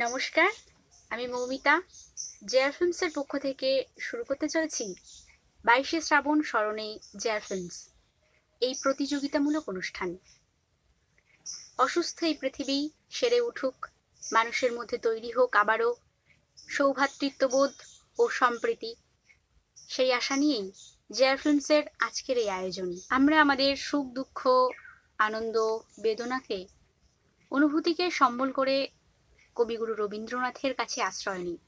নমস্কার, আমি মৌমিতা। জেআর ফিল্মসের পক্ষ থেকে শুরু করতে চলেছি 22শে শ্রাবণ স্মরণে জেআর ফিল্মস এই প্রতিযোগিতামূলক অনুষ্ঠান। অসুস্থ এই পৃথিবী সেরে উঠুক, মানুষের মধ্যে তৈরি হোক আবারও সৌভ্রাতৃত্ববোধ ও সম্প্রীতি, সেই আশা নিয়েই জেআর ফিল্মসের আজকের এই আয়োজন। আমরা আমাদের সুখ দুঃখ, আনন্দ, বেদনাকে, অনুভূতিকে সম্বল করে কবিগুরু রবীন্দ্রনাথের কাছে আশ্রয় নিই।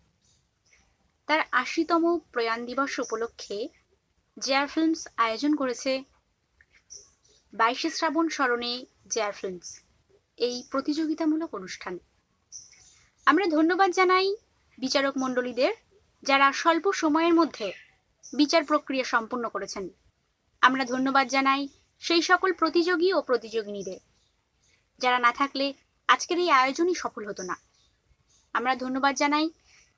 তার ৮০তম প্রয়াণ দিবস উপলক্ষে জেআর ফিল্মস আয়োজন করেছে 22শে শ্রাবণ স্মরণে জেআর ফিল্মস এই প্রতিযোগিতামূলক অনুষ্ঠান। আমরা ধন্যবাদ জানাই বিচারক মণ্ডলীদের, যারা স্বল্প সময়ের মধ্যে বিচার প্রক্রিয়া সম্পন্ন করেছেন। আমরা ধন্যবাদ জানাই সেই সকল প্রতিযোগী ও প্রতিযোগিনীদের, যারা না থাকলে আজকের এই আয়োজনই সফল হতো না। আমরা ধন্যবাদ জানাই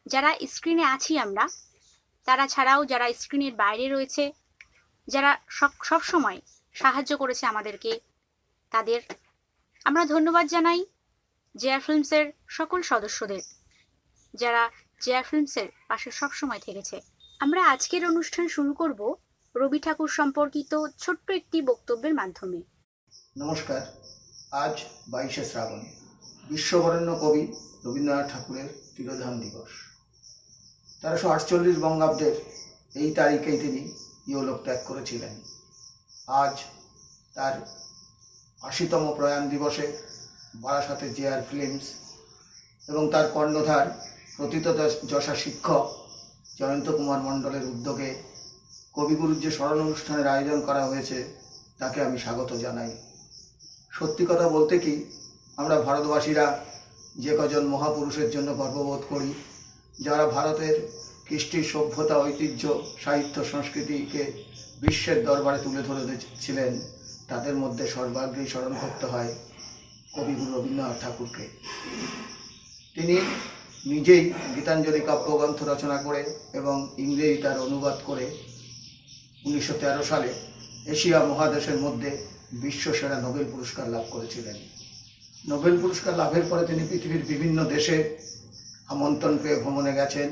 যারা স্ক্রিনে আছি আমরা, তারা ছাড়াও যারা স্ক্রিনের বাইরে রয়েছে, যারা সব সময় সাহায্য করেছে আমাদেরকে, তাদের আমরা ধন্যবাদ জানাই। জেআর ফিল্মসের সকল সদস্যদের, যারা জেআর ফিল্মসের পাশে সবসময় থেকেছে। আমরা আজকের অনুষ্ঠান শুরু করব রবি ঠাকুর সম্পর্কিত ছোট্ট একটি বক্তব্যের মাধ্যমে। নমস্কার। আজ 22শে শ্রাবণ, বিশ্ববরেণ্য কবি রবীন্দ্রনাথ ঠাকুরের তিরোধান দিবস। 1348 বঙ্গাব্দের এই তারিখেই তিনি ইহলোক ত্যাগ করেছিলেন। আজ তার ৮০তম প্রয়াণ দিবসে বারাসাতের জেআর ফিল্মস এবং তার কর্ণধার প্রথিতযশা শিক্ষক জয়ন্ত কুমার মণ্ডলের উদ্যোগে কবিগুরুর যে স্মরণ অনুষ্ঠানের আয়োজন করা হয়েছে, তাকে আমি স্বাগত জানাই। সত্যি কথা বলতে কি, আমরা ভারতবাসীরা যে কজন মহাপুরুষের জন্য গর্ববোধ করি, যারা ভারতের কৃষ্টি, সভ্যতা, ঐতিহ্য, সাহিত্য, সংস্কৃতিকে বিশ্বের দরবারে তুলে ধরেছিলেন, তাদের মধ্যে সর্বাগ্রেই স্মরণ করতে হয় কবিগুরু রবীন্দ্রনাথ ঠাকুরকে। তিনি নিজেই গীতাঞ্জলি কাব্যগ্রন্থ রচনা করে এবং ইংরেজি তার অনুবাদ করে 1913 সালে এশিয়া মহাদেশের মধ্যে বিশ্বসেরা নোবেল পুরস্কার লাভ করেছিলেন। নোবেল পুরস্কার লাভের পরে তিনি পৃথিবীর বিভিন্ন দেশে আমন্ত্রণ পেয়ে ভ্রমণে গেছেন।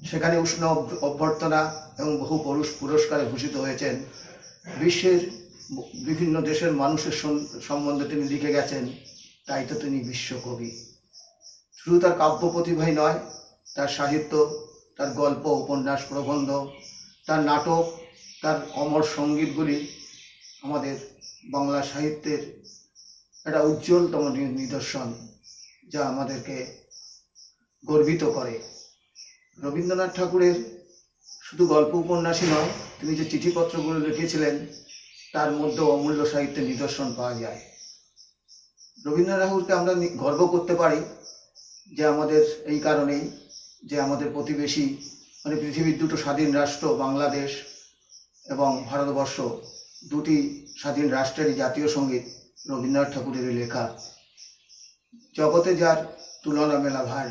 সেখানে উষ্ণ অভ্যর্থনা এবং বহু পুরস্কারে ভূষিত হয়েছেন। বিশ্বের বিভিন্ন দেশের মানুষের সম্বন্ধে তিনি লিখে গেছেন, তাই তো তিনি বিশ্বকবি। শুধু তার কাব্য প্রতিভাই নয়, তার সাহিত্য, তার গল্প, উপন্যাস, প্রবন্ধ, তার নাটক, তার অমর সঙ্গীতগুলি আমাদের বাংলা সাহিত্যের একটা উজ্জ্বলতম নিদর্শন, যা আমাদেরকে গর্বিত করে। রবীন্দ্রনাথ ঠাকুরের শুধু গল্প উপন্যাসই নয়, তিনি যে চিঠিপত্রগুলো লিখেছিলেন, তার মধ্যেও অমূল্য সাহিত্যের নিদর্শন পাওয়া যায়। রবীন্দ্রনাথ ঠাকুরকে আমরা গর্ব করতে পারি যে আমাদের এই কারণেই যে আমাদের প্রতিবেশী, মানে পৃথিবীর দুটো স্বাধীন রাষ্ট্র বাংলাদেশ এবং ভারতবর্ষ, দুটি স্বাধীন রাষ্ট্রেরই জাতীয় সঙ্গীত রবীন্দ্রনাথ ঠাকুরের লেখা। জগতে যার তুলনা মেলা ভার।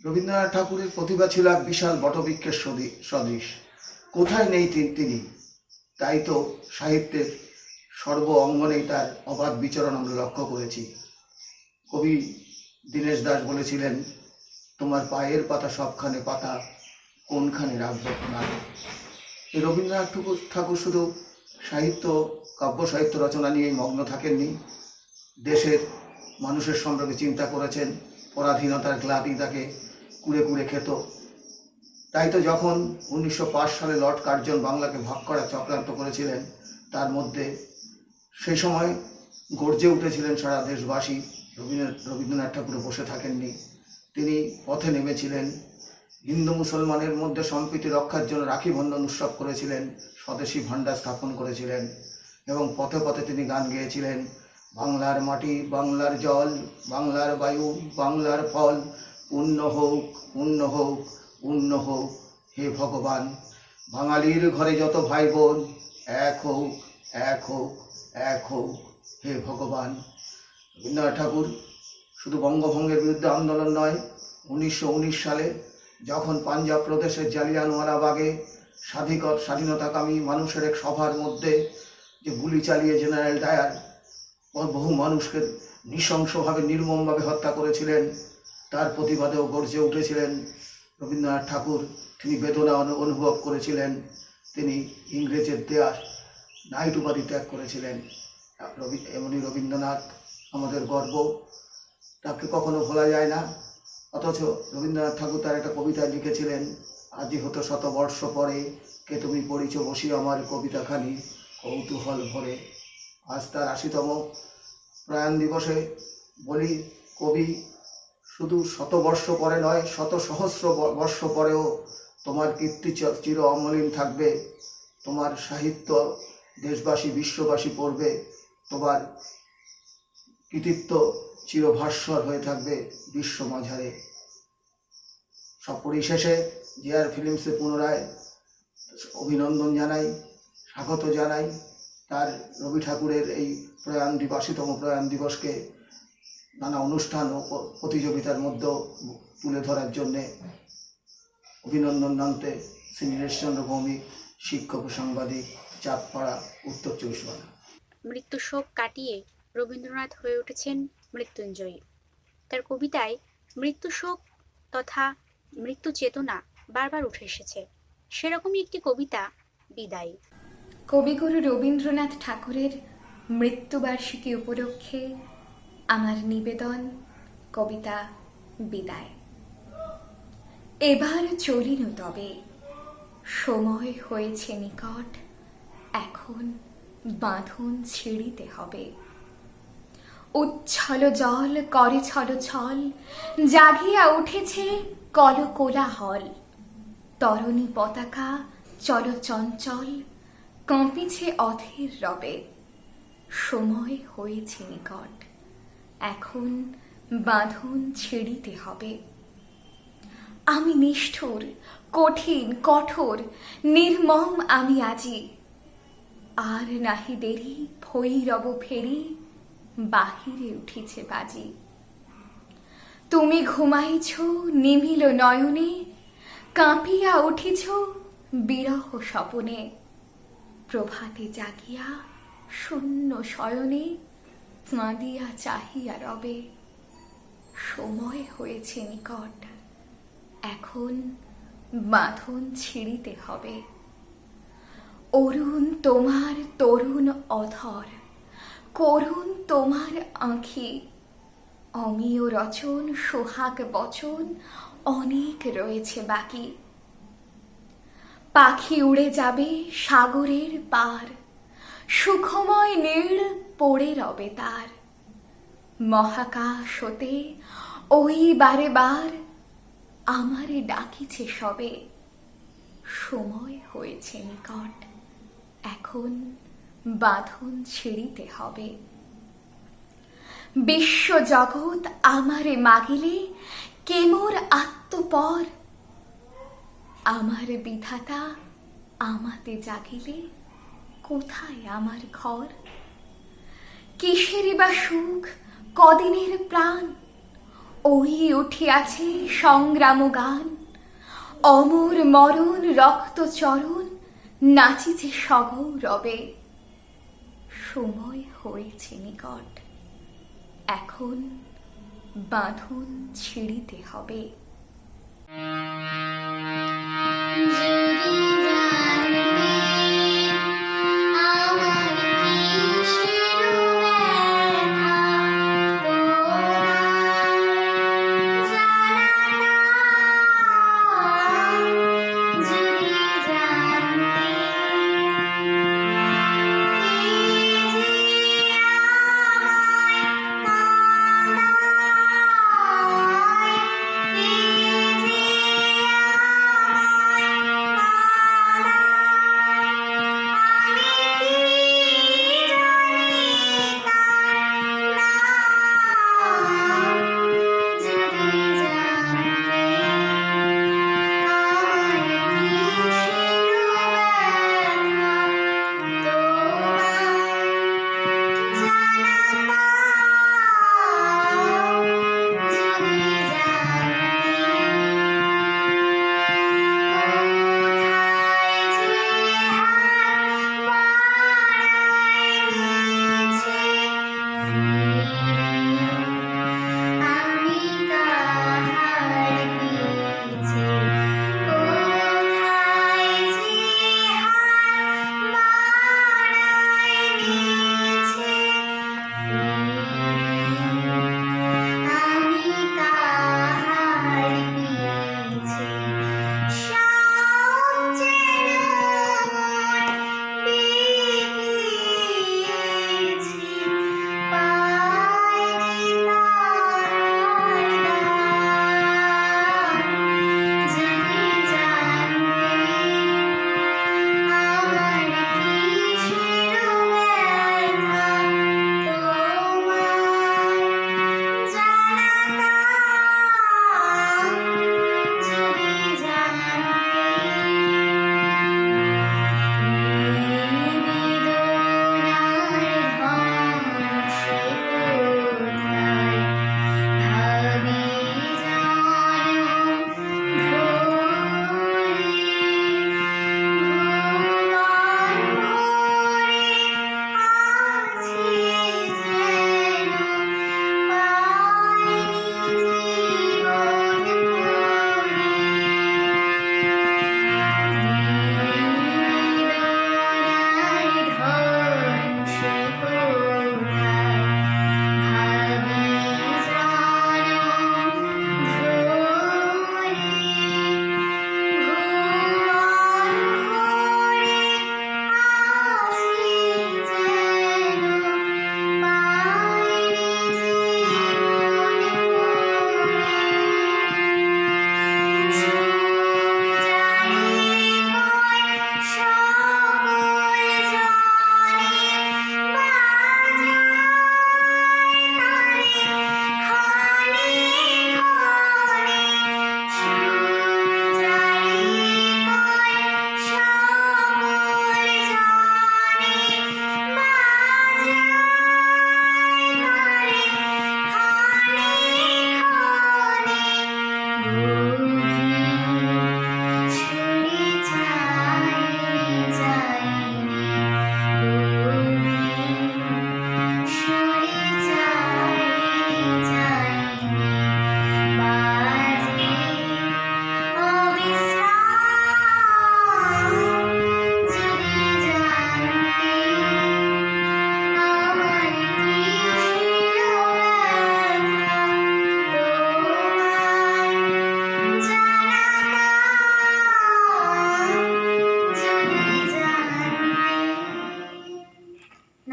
রবীন্দ্রনাথ ঠাকুরের প্রতিভা ছিল এক বিশাল বটবৃক্ষের সদৃশ। কোথায় নেই তিনি, তাই তো সাহিত্যের সর্ব অঙ্গনেই তার অবাধ বিচরণ আমরা লক্ষ্য করেছি। কবি দীনেশ দাস বলেছিলেন, তোমার পায়ের পাতা সবখানে পাতা, কোনখানে রাখবো না। এই রবীন্দ্রনাথ ঠাকুর শুধু সাহিত্য, কাব্য সাহিত্য রচনা নিয়েই মগ্ন থাকেননি, দেশের মানুষের সম্পর্কে চিন্তা করেছেন। পরাধীনতার গ্লানি তাকে কুড়ে কুড়ে খেত। তাই তো যখন 1905 সালে লর্ড কার্জন বাংলাকে ভাগ করার চক্রান্ত করেছিলেন, তার মধ্যে সেই সময় গর্জে উঠেছিলেন সারা দেশবাসী। রবীন্দ্রনাথ ঠাকুর বসে থাকেননি, তিনি পথে নেমেছিলেন। হিন্দু মুসলমানের মধ্যে সম্প্রীতি রক্ষার জন্য রাখি বন্ধন উৎসব করেছিলেন, স্বদেশী ভাণ্ডার স্থাপন করেছিলেন এবং পথে পথে তিনি গান গেয়েছিলেন, বাংলার মাটি, বাংলার জল, বাংলার বায়ু, বাংলার ফল, পুণ্য হোক, পুণ্য হোক, পুণ্য হোক, হে ভগবান। বাঙালির ঘরে যত ভাই বোন, এক হোক, এক হোক, এক হোক, হে ভগবান। রবীন্দ্রনাথ ঠাকুর শুধু বঙ্গভঙ্গের বিরুদ্ধে আন্দোলন নয়, 1919 সালে যখন পাঞ্জাব প্রদেশের জালিয়ানওয়ালাবাগে স্বাধীনতাকামী মানুষের এক সভার মধ্যে যে গুলি চালিয়ে জেনারেল ডায়ার বহু মানুষকে নৃশংসভাবে নির্মমভাবে হত্যা করেছিলেন, তার প্রতিবাদেও গর্জে উঠেছিলেন রবীন্দ্রনাথ ঠাকুর। তিনি বেদনা অনুভব করেছিলেন, তিনি ইংরেজের দেয়া নাইট উপাধি ত্যাগ করেছিলেন। এমনই রবীন্দ্রনাথ আমাদের গর্ব, তাকে কখনো ভোলা যায় না। অথচ রবীন্দ্রনাথ ঠাকুর তার একটা কবিতায় লিখেছিলেন, আজি হতো শতবর্ষ পরে, কে তুমি পড়িছ বসি আমার কবিতাখানি কৌতূহল ভরে। আজ তার ৮০তম প্রয়াণ দিবসে বলি, কবি শুধু শতবর্ষ পরে নয়, শত সহস্র বর্ষ পরেও তোমার কীর্তি চির অমলিন থাকবে, তোমার সাহিত্য দেশবাসী বিশ্ববাসী পড়বে, তোমার কৃতিত্ব চিরভাস্বর হয়ে থাকবে বিশ্ব মাঝারে। সব পরিশেষে জেআর ফিল্মসে পুনরায় অভিনন্দন জানাই, স্বাগত জানাই। তার রবি ঠাকুরের এই প্রয়াণ দিবস ৮০তম প্রয়াণ দিবসকে নানা অনুষ্ঠান ও প্রতিযোগিতার মধ্যেও তুলে ধরার জন্যে অভিনন্দন জানাতে শ্রী নীরেশচন্দ্র ভৌমিক, শিক্ষক ও সাংবাদিক, চাঁদপাড়া, উত্তর ২৪ পরগনা। মৃত্যু শোক কাটিয়ে রবীন্দ্রনাথ হয়ে উঠেছেন মৃত্যুঞ্জয়ী। তার কবিতায় মৃত্যু শোক তথা মৃত্যু চেতনা বারবার উঠে এসেছে। সেরকমই একটি কবিতা বিদায়। কবিগুরু রবীন্দ্রনাথ ঠাকুরের মৃত্যুবার্ষিকী উপলক্ষে আমার নিবেদন কবিতা বিদায়। এবার চলিনু তবে, সময় হয়েছে নিকট, এখন বাঁধন ছিঁড়িতে হবে। উচ্ছল জল করে ছল ছল, জাগিয়া উঠেছে কল কোলাহল। তরণী পতাকা চল চঞ্চল, কাঁপিছে অধীর রবে। সময় হয়েছে নিকট, এখন বাঁধন ছিঁড়িতে হবে। আমি নিষ্ঠুর, কঠিন, কঠোর, নির্মম আমি আজি। আর নাহি দেরি, ভৈরব ফেরি, বাহিরে উঠিছে বাজি। তুমি ঘুমাইছ নিমিল নয়নে, কাঁপিয়া উঠিছ বিরহ স্বপনে। প্রভাতে জাগিয়া শূন্য শয়নে, কাঁদিয়া চাহিয়া রবে। সময় হয়েছে নিকট, এখন বাঁধন ছিঁড়িতে হবে। অরুণ তোমার তরুণ অধর, করুণ তোমার আঁখি। অমিয় রচন সোহাগ বচন অনেক রয়েছে বাকি। পাখি উড়ে যাবে সাগরের পার, সুখময় নীড় পড়ে রবে তার। মহাকাশ হতে ওই বারে বার আমারে ডাকিছে সবে। সময় হয়েছে নিকট, এখন বাঁধন ছিঁড়িতে হবে। বিশ্ব জগৎ আমারে মাগিলে, কে মোর আত্মপর। আমার বিধাতা আমাতে জাগিলে, কোথায় আমার ঘর। কিসেরই বা সুখ, কদিনের প্রাণ, ওই উঠিয়াছে সংগ্রাম গান। অমর মরণ রক্ত চরণ, নাচিছে সগৌরবে। সময় হয়েছে নিকট, এখন বাঁধন ছিঁড়িতে হবে।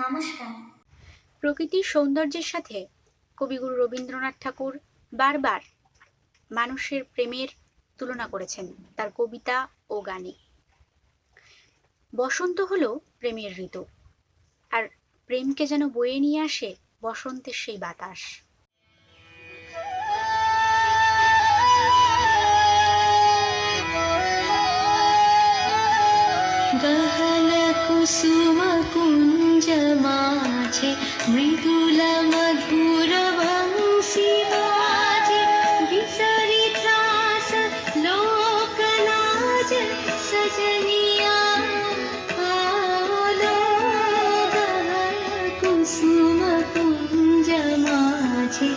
নমস্কার। প্রকৃতির সৌন্দর্যের সাথে কবিগুরু রবীন্দ্রনাথ ঠাকুর বারবার মানুষের প্রেমের তুলনা করেছেন তার কবিতা ও গানে। বসন্ত হলো প্রেমের ঋতু, আর প্রেমকে যেন বয়ে নিয়ে আসে বসন্তের সেই বাতাস। গহন কুসুম কুঞ্জ মাঝে মৃদুল মধুর বংশী বাজে বিসরি ত্রাস লোকলাজ সজনিয়া আলো গহন কুসুম কুঞ্জ মাঝে।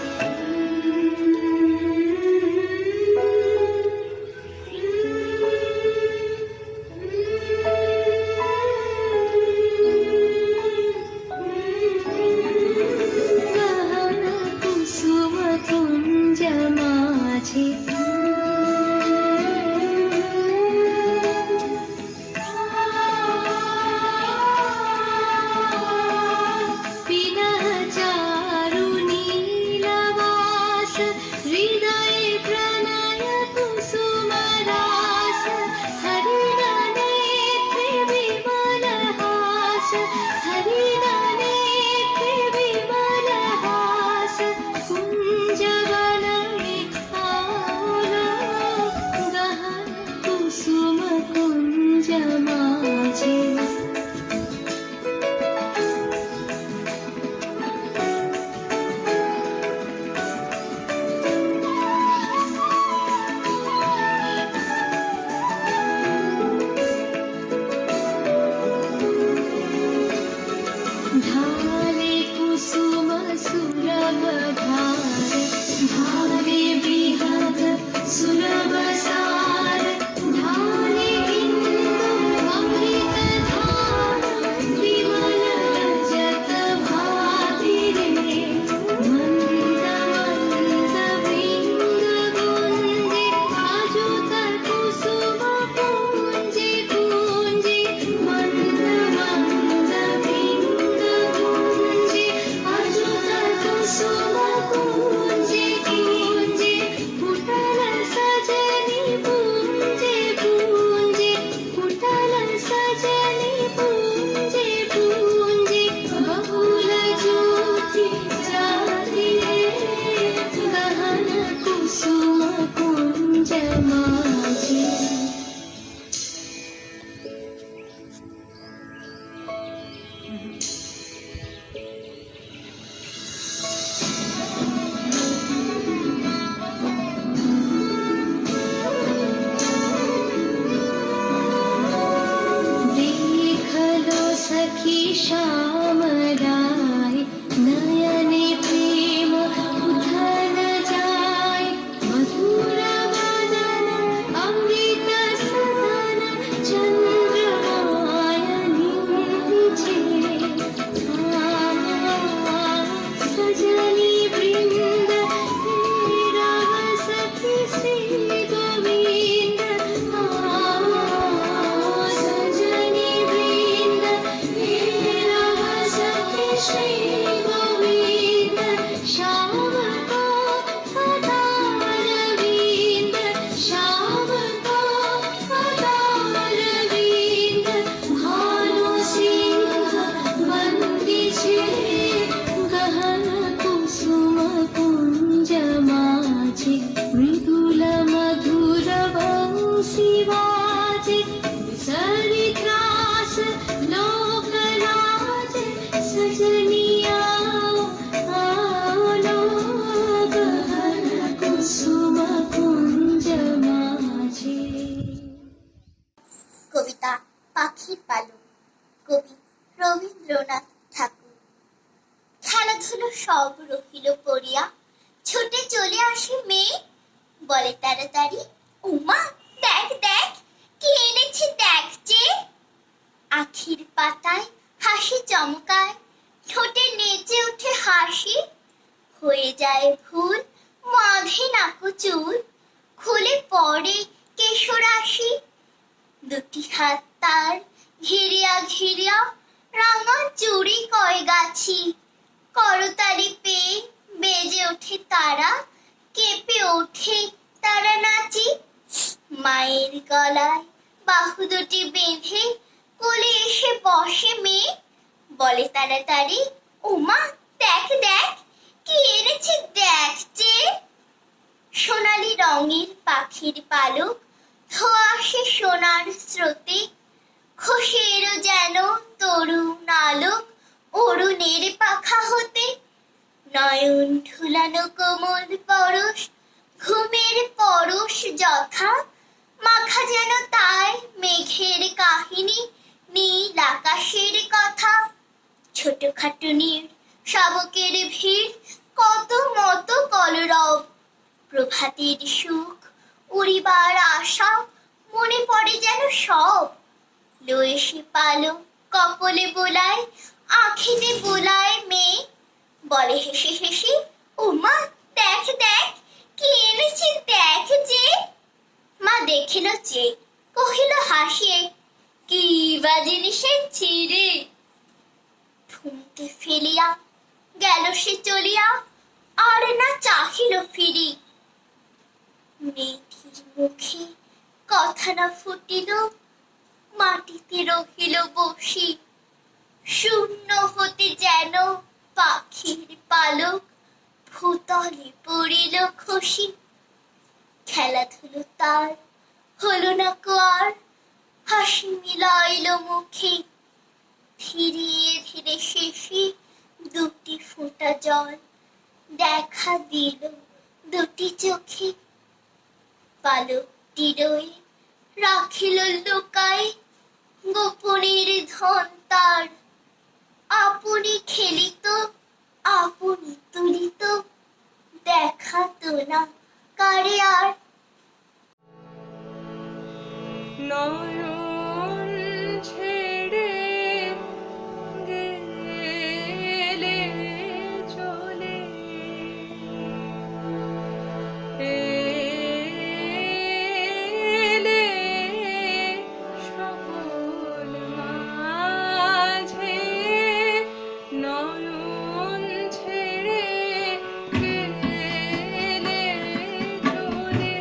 ढाले कुसुम सुलभ भार भाले विहग सुलभ सार ढाले इंदु अमृत धार विमल जत भाति रे मंद मंद बिंद गुंजे अजुत कुसुम कुंजे कुंजे मंद मंद बिंद कुंजे अजुत कुसुम कुंजे कुंजे कुटल सजनी पूंजे पूंजे कुटल सजनी पूंजे पूंजे बहुल ज्योति जाति रे गहन कुसुम कुंज माझे। देख लो सखी श्याम राय नयने प्रेम उथल जाय मधुर वदन अमृत सदन चंद्रमायनी छे सजनी वृंद रव सखी श्री गोविंद सजनी वृंद रव सखी श्री गोविंद श्याम को अदारविंद श्याम को अदारविंद भानु सिंह बंदी छे गहन कुसुम कुंज माझे मृदुल मधुर बंशी बाजे बिसरी त्रास लोकलाज सजनिया आलो गहन कुसुम कुंज माझे। কবিতা পাখির পালক, কবি রবীন্দ্রনাথ ঠাকুর। খেলাধুলো সব রহিল পড়িয়া, ছুটে চলে আসে মেয়ে, বলে তাড়াতাড়ি উমা দেখ দেখ কে এনেছে দেখ যে। আখির পাতায় হাসি চমকায়, ঠোঁটে নেচে ওঠে হাসি, হয়ে যায় ভুল মাধে নাকো চুল, খুলে পড়ে কেশরাশি। দুটি হাত তার ঘিরিয়া ঘিরিয়া রাঙা চুড়ি কয়ে তারা কেঁপে ওঠে তারা নাচে মায়ের গলায় বাহু দুটি বেঁধে কোলে এসে বসে মেয়ে বলে তাড়াতাড়ি ওমা দেখ দেখ কি এনেছে দেখ যে সোনালি রঙের পাখির পালক ধোয়া আসে সোনার স্রোতে খোসেরও যেন তরুণ আলোক অরুণের পাখা হতে নয়ন ঢুলানো কোমল পরশ ঘুমের পরশ যথা মাখা যেন তাই মেঘের কাহিনী নীল আকাশের কথা ছোটখাটো নীল শাবকের ভিড় কত মতো কলরব প্রভাতের সুখ উড়িবার আশা মনে পড়ে যেন সব লয়ে সে পালো কপলে বোলায় আখিতে বোলায় মেয়ে বলে হেসে হেসে ওমা দেখ দেখ কি এনেছি দেখ যে মা দেখিল যে কহিল হাসিয়ে কি বা জিনিসের ছিঁড়ে ভূমিতে ফেলিয়া গেল সে চলিয়া আর না চাহিল ফিরি মেয়েটির মুখে কথা না ফুটিল মাটিতে রহিল বসি শূন্য হতে যেন পাখির পালক ভূতলে পড়িল খসি খেলাধুলো তার হলো না আর হাসি মিলাইল মুখে ধীরে ধীরে শেষে দুটি ফোঁটা জল দেখা দিল দুটি চোখে পালকটি রয়ে রাখিল লুকায় গোপনের ধন তার আপনি খেলিত আপনি তুলিত দেখাতো না কারে আর নয়ন ছেড়ে গেলে চলে এলে সকল মাঝে নয়ন ছেড়ে গেলে চলে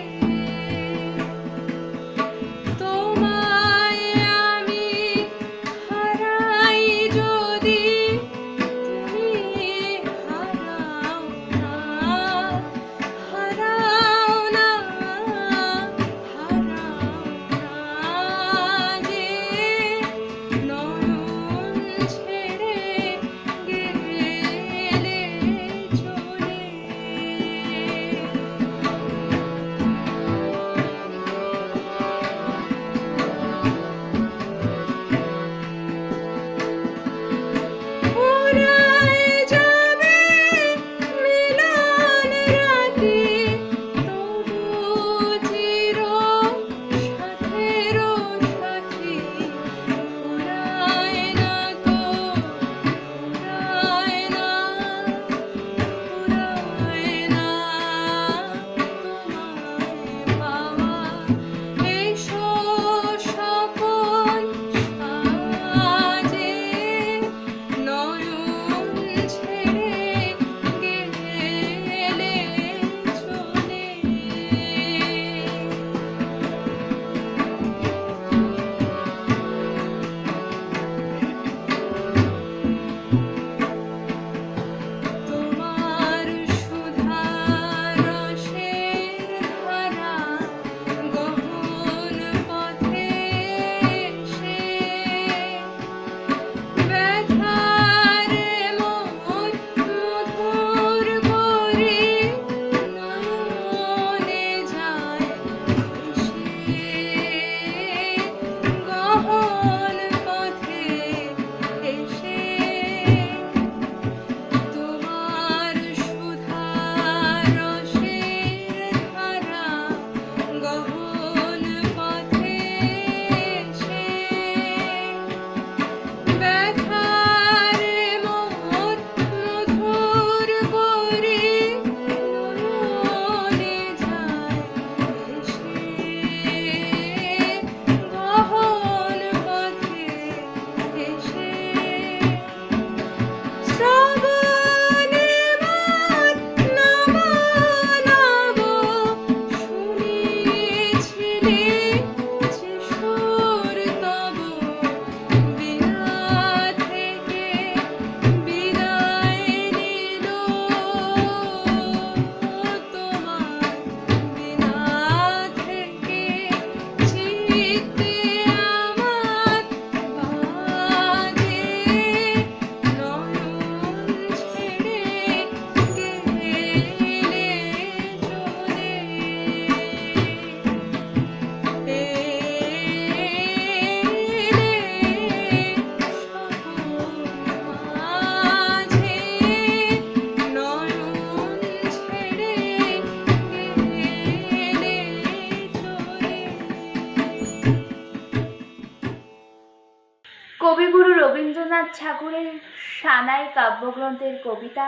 রবীন্দ্রনাথ ঠাকুরের সানাই কাব্যগ্রন্থের কবিতা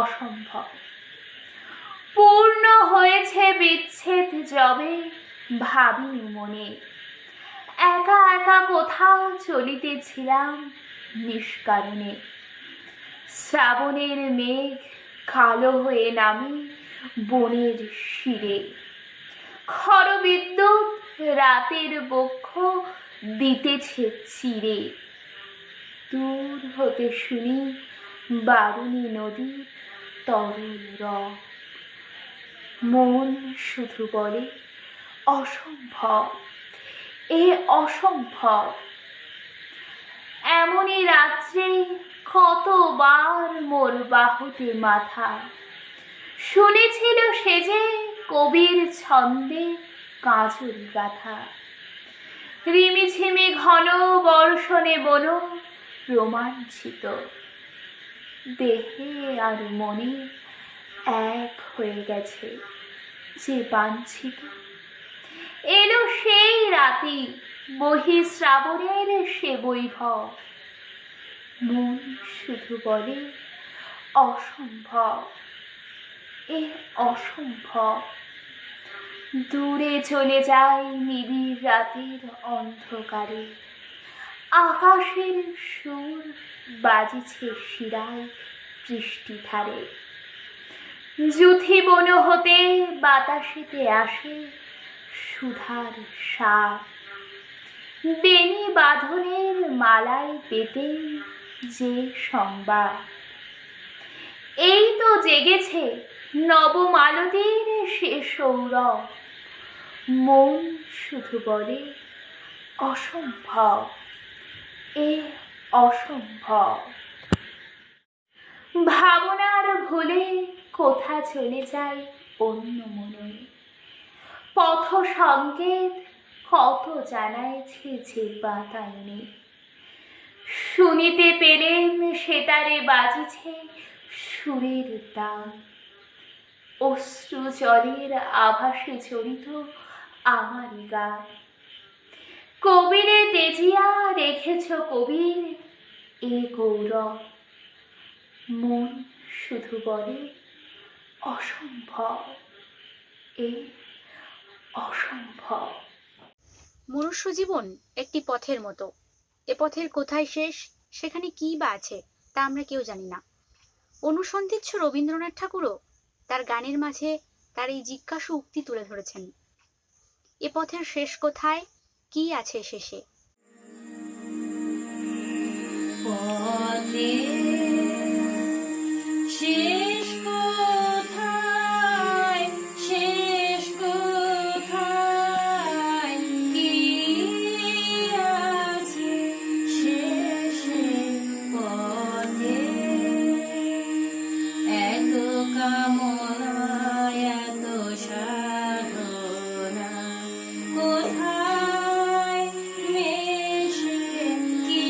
অসম্ভব। পূর্ণ হয়েছে বিচ্ছেদ যবে, ভাবিনি মনে একা একা কোথাও চলিতেছিলাম নিষ্কারণে। শ্রাবণের মেঘ কালো হয়ে নামে বনের শিরে, খরবিদ্যুৎ রাতের বক্ষ দিতেছে চিরে। দূর হতে শুনি বারুণী নদীর তরল রব, মন শুধু বলে অসম্ভব, এ অসম্ভব। এমনই রাত্রে কতবার মোর বাহুতে মাথা, শুনেছিল সে যে কবির ছন্দে কাজল গাথা। রিমিঝিমি ঘন বর্ষণে বন রোমাঞ্চিত, দেহে আর মনে এক হয়ে গেছে যে বাঞ্ছিত। এলো সেই রাতি বহি শ্রাবণের সে বৈভব, মন শুধু বলে অসম্ভব, এ অসম্ভব। দূরে চলে যায় নিবিড় রাতের অন্ধকারে, আকাশের সুর বাজিছে শিরায় বৃষ্টিধারে। যুথি বন হতে বাতাসেতে আসে সুধার সার, বেনি বাঁধনের মালায় পেতে যে সংবাদ। এই তো জেগেছে নবমালতীর সে সৌরভ, মন শুধু বলে অসম্ভব, এ অসম্ভব। ভাবনার ভুলে কোথা চলে যায় অন্য মনে, পথ সংকেত কত জানাইছে যে বাতায়নে। শুনিতে পেলেন সেতারে বাজিছে সুরের তান, অশ্রু জলের আভাসে জড়িত আমারই গান। কবিরে তেজিয়া রেখেছ কবির এ গৌরব, মন শুধু বলে অসম্ভব, এ অসম্ভব। মনুষ্য জীবন একটি পথের মতো, এ পথের কোথায় শেষ, সেখানে কি বা আছে তা আমরা কেউ জানি না। অনুসন্ধিৎস রবীন্দ্রনাথ ঠাকুরও তার গানের মাঝে তার এই জিজ্ঞাসু উক্তি তুলে ধরেছেন, এ পথের শেষ কোথায়, কি আছে শেষে। শেষ কোথায়, শেষ কোথায়, কি আছে শেষে পথে? এত কামনা এত সাধনা কোথায় মেশে কি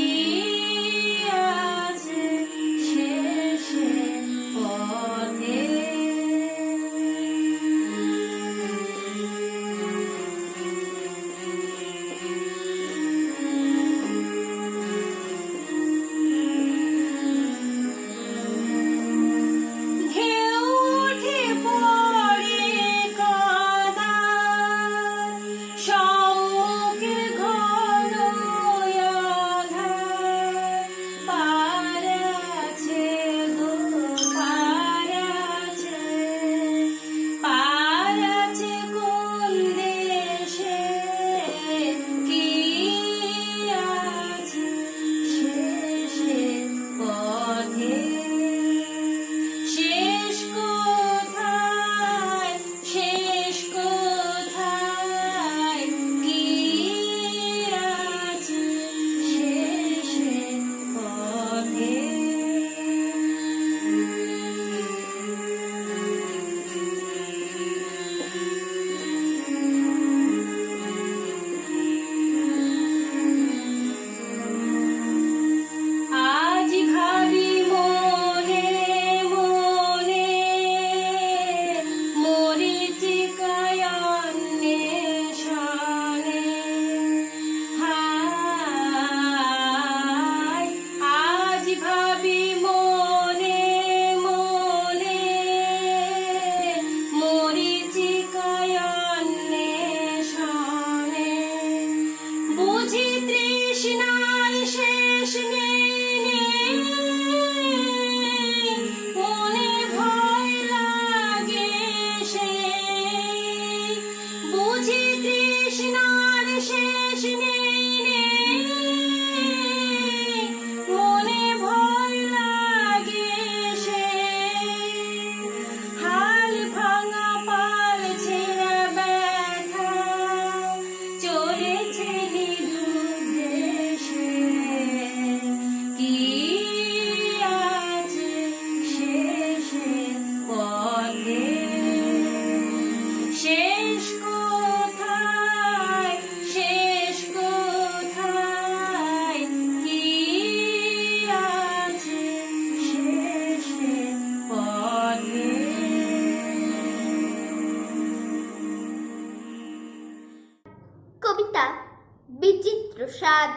প্রসাদ,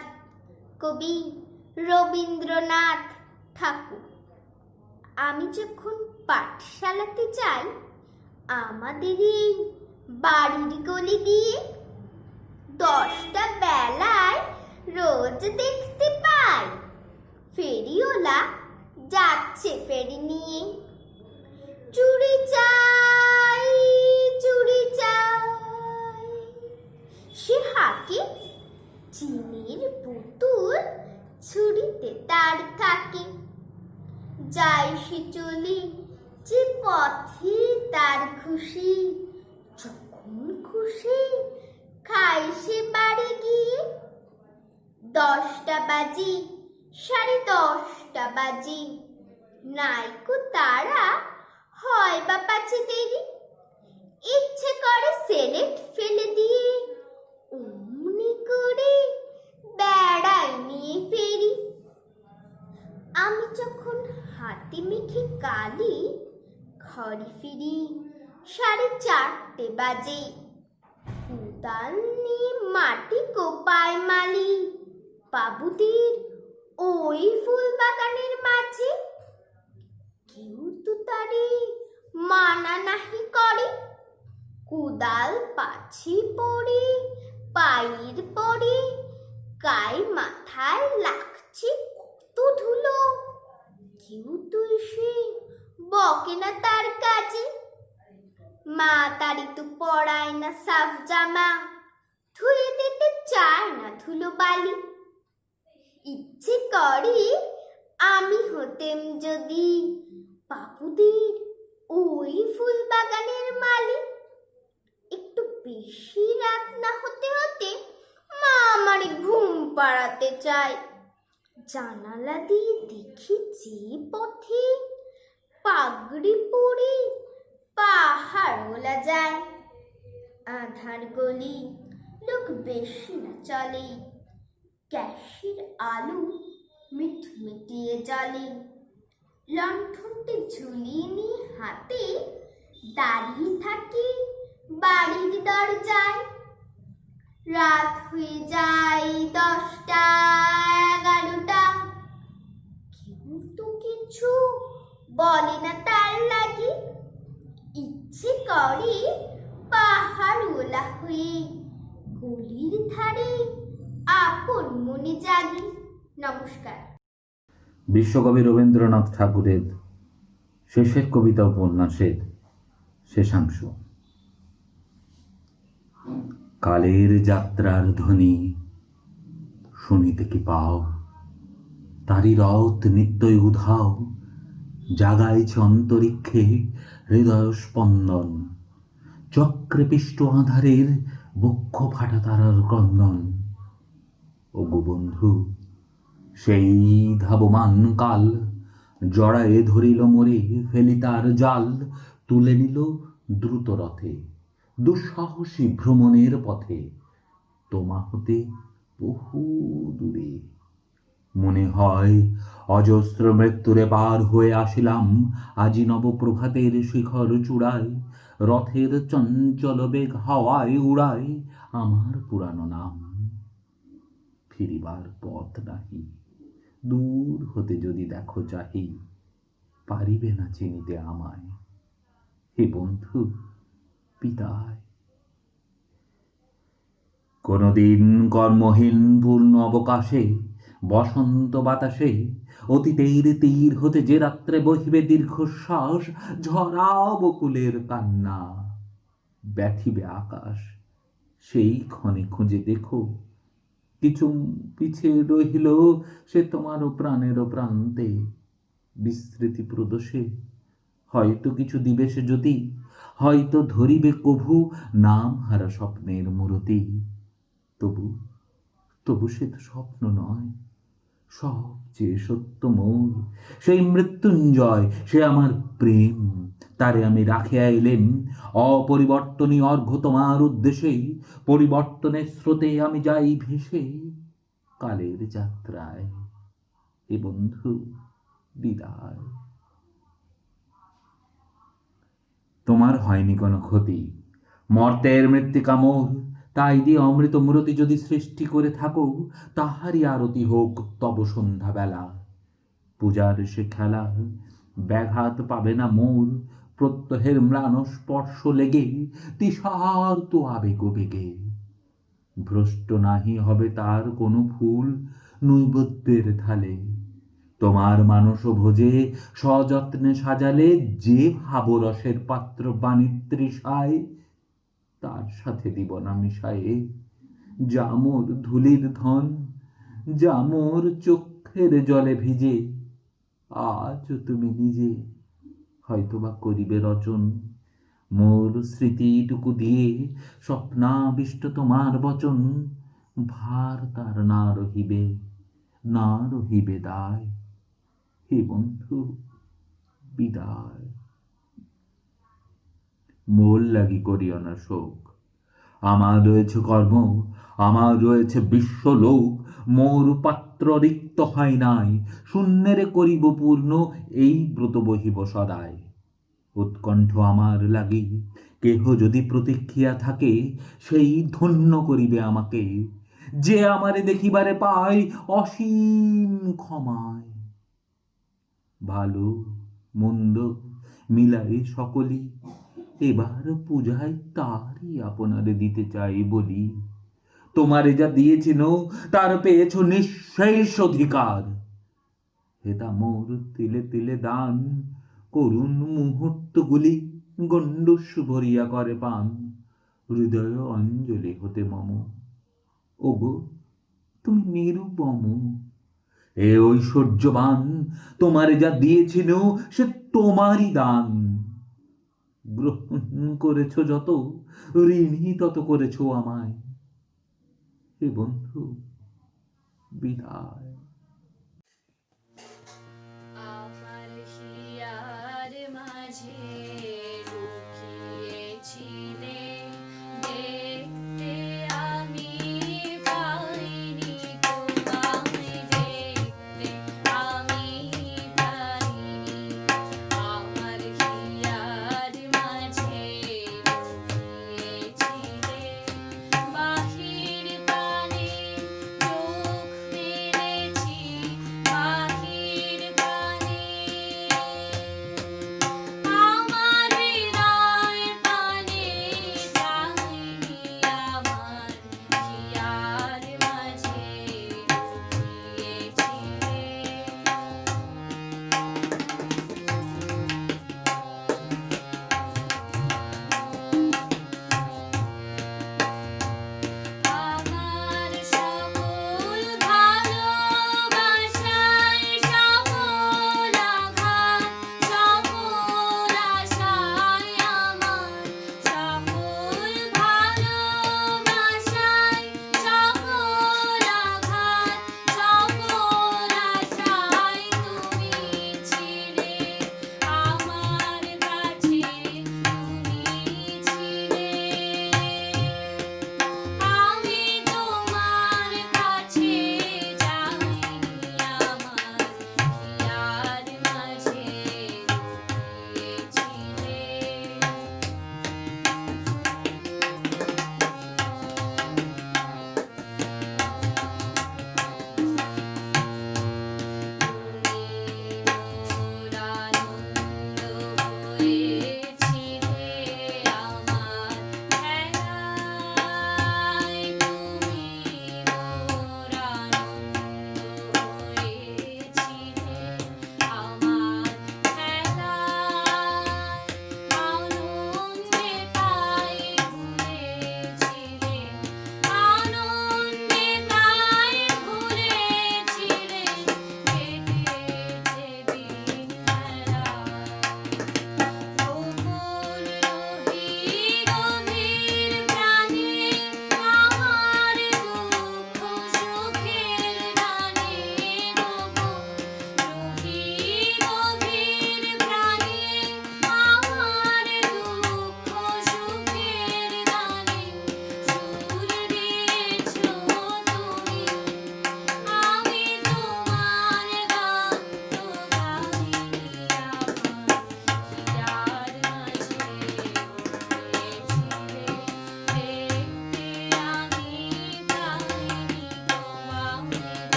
কবি রবীন্দ্রনাথ ঠাকুর। আমি যখন পাঠশালাতে যাই, আমাদের এই বাড়ির গলি দিয়ে 10টা বেলায় রোজ দেখতে পাই ফেরিওয়ালা যাচ্ছে ফেরি নিয়ে। চুড়ি চাই, চুড়ি চাই, সে হাঁকে চিনির পুতুল ছুরিতে তার থাকে। যায় সে চলে যে পথে তার খুশি, যখন খুশি খায় সে বাড়ি গিয়ে। 10টা বাজে, 10:30 বাজে, নাইকো তারা হয় বা পাছে দেরি। ইচ্ছে করে সেলেট ফেলে দিয়ে অমনি করে বেড়াই নিয়ে ফেরি। আমি যখন হাতে মেখে কালি ঘরে ফিরি 4:30 বাজে। কোদাল নিয়ে মাটি কোপায় মালি বাবুদের ওই ফুল বাগানের মাঝে। কেউ তো তারে মানা নাহি করে, কোদাল পাছি পড়ে পায়ের পরে, গায়ে মাথায় লাগছে কত ধুলো। কেউ তো এসে বকে না তার কাজে। মা তারি তো পড়ায় না সাফ জামা, ধুয়ে দিতে চায় না ধুলো বালি। ইচ্ছে করে আমি হতেম যদি বাবুদের ওই ফুল বাগানের মালি। একটু বেশি রাত না হতে হতে মা আমারে ঘুম পাড়াতে চায়। জানালা দিয়ে দেখি যে পথে পাগড়ি পরে পাহাড়ওয়ালা যায়। আধার গলি, লোক বেশি না চলে, গ্যাসের আলো মিটমিটিয়ে জ্বলে। লণ্ঠনটি ঝুলিয়ে নিয়ে হাতে দাঁড়িয়ে থাকি বাড়ির দরজায়। রাত হয়ে যায় 10টা 11টা, কেউ তো কিছু বলে না তার লাগে। ইচ্ছে করে পাহাড়ওয়ালা হয়ে গলির ধারে আপন মনে জাগি। নমস্কার। বিশ্বকবি রবীন্দ্রনাথ ঠাকুরের শেষের কবিতা উপন্যাসের শেষাংশ। কালের যাত্রার ধ্বনি শুনিতে কি পাও, তারি রথ নিত্যই উধাও, জাগাইছে অন্তরিক্ষে হৃদয় স্পন্দন। চক্রে পিষ্ট আধারের বক্ষ ফাটা তারার ক্রন্দন। ও গো বন্ধু, সেই ধাবমান কাল জড়ায়ে ধরিল মোরে, ফেলি তার জাল, তুলে নিল দ্রুত রথে দুঃসাহসী ভ্রমণের পথে, তোমা হতে বহু দূরে। মনে হয় অজস্র মৃত্যুরে পার হয়ে আসিলাম আজি নবপ্রভাতের শিখর চূড়ায়। রথের চঞ্চল বেগ হাওয়ায় উড়ায় আমার পুরানো নাম। ফিরিবার পথ নাহি, দূর হতে যদি দেখো চাহি, পারিবে না চিনিতে আমায়। হে বন্ধু, বিদায়। কোনদিন কর্মহীন পূর্ণ অবকাশে বসন্ত বাতাসে অতীতের তীর হতে যে রাত্রে বহিবে দীর্ঘশ্বাস, ঝরা বকুলের কান্না, ব্যথিবে আকাশ, সেই ক্ষণে খুঁজে দেখো কিছু পিছে রহিল সে তোমারও প্রাণেরও প্রান্তে। বিস্মৃতি প্রদোষে হয়তো কিছু দিবে সে জ্যোতি, হয়তো ধরিবে কভু নাম হারা স্বপ্নের মূরতি। তবু তবু সে তো স্বপ্ন নয়, সবচেয়ে সত্য মোর সেই মৃত্যুঞ্জয়, সে আমার প্রেম। তারে আমি রাখিয়া এলেম অপরিবর্তনীয় অর্ঘ্য তোমার উদ্দেশ্যেই। পরিবর্তনের স্রোতে আমি যাই ভেসে কালের যাত্রায়। এ বন্ধু, বিদায়। তোমার হয়নি কোনো ক্ষতি, মর্তের মৃত্তিকা মোর, তাই দিয়ে অমৃত মূরতি যদি সৃষ্টি করে থাকো, তাহারই আরতি হোক তব সন্ধ্যাবেলা। পূজার সে খেলা ব্যাঘাত পাবে না মোর, প্রত্যহের ম্লান স্পর্শ লেগে তিসার্ত আবেগ বেগে। ভ্রষ্ট নাহি হবে তার কোনো ফুল নৈবেদ্যের থালে, তোমার মানস ভোজে সযত্নে সাজালে যে ভাবরসের পাত্র বাণিত্রিষায়, তার সাথে দিব না মিশায়ে যা মোর ধুলির ধন, যা মোর চোখের জলে ভিজে। আজ তুমি নিজে হয়তোবা করিবে রচন, মোর স্মৃতিটুকু দিয়ে স্বপ্নাবিষ্ট তোমার বচন। ভার তার না রহিবে, না রহিবে দায়, হে বন্ধু বিদায়। মোর লাগি করিও না শোক, আমার রয়েছে কর্ম, আমার রয়েছে বিশ্বলোক। মোর পাত্র রিক্ত হয় নাই, শূন্যেরে করিব পূর্ণ, এই ব্রত বহিব সদায়। উৎকণ্ঠ আমার লাগি কেহ যদি প্রতীক্ষিয়া থাকে, সেই ধন্য করিবে আমাকে, যে আমারে দেখিবারে পায় অসীম ক্ষমায়। ভালো মন্দ মিলাই সকলি এবার পূজায় তারই আপনারে দিতে চাই বলি। তোমারে যা দিয়েছিল তার পেয়েছ নিঃশেষ অধিকার, হেতা মোর তিলে তিলে দান, করুণ মুহূর্তগুলি গণ্ডূষ ভরিয়া করে পান। হৃদয় অঞ্জলি হতে মম, ওগো তুমি নিরুপম। এ ঐশ্বর্যবান তোমারে যা দিয়েছিল সে তোমারই দান। গ্রহণ করেছ যত, ঋণী তত করেছ আমায়। হে বন্ধু বিদায়। আমার হিয়ার মাঝে লুকিয়েছিলে, দেখতে আমি পাইনি তোমায়, দেখতে আমি পাইনি। আমার হিয়ার মাঝে লুকিয়েছিলে, বাহির পানে চোখ মেলেছি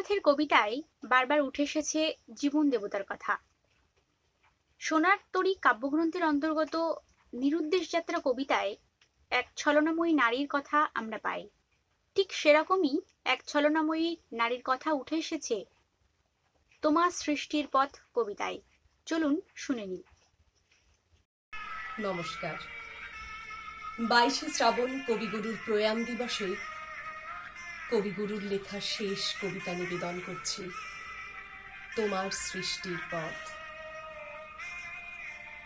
রবীন্দ্রনাথের কবিতায় বারবার উঠে এসেছে জীবন দেবতার কথা। সোনার তরী কাব্যগ্রন্থের অন্তর্গত নিরুদ্দেশ যাত্রা কবিতায় এক ছলনাময়ী নারীর কথা আমরা পাই। ঠিক সেরকমই এক ছলনাময়ী নারীর কথা উঠে এসেছে তোমার সৃষ্টির পথ কবিতায়। চলুন শুনে নিই। নমস্কার। 22শে শ্রাবণ কবিগুরুর প্রয়াণ দিবসে কবিগুরুর লেখা শেষ কবিতা নিবেদন করছি, তোমার সৃষ্টির পথ।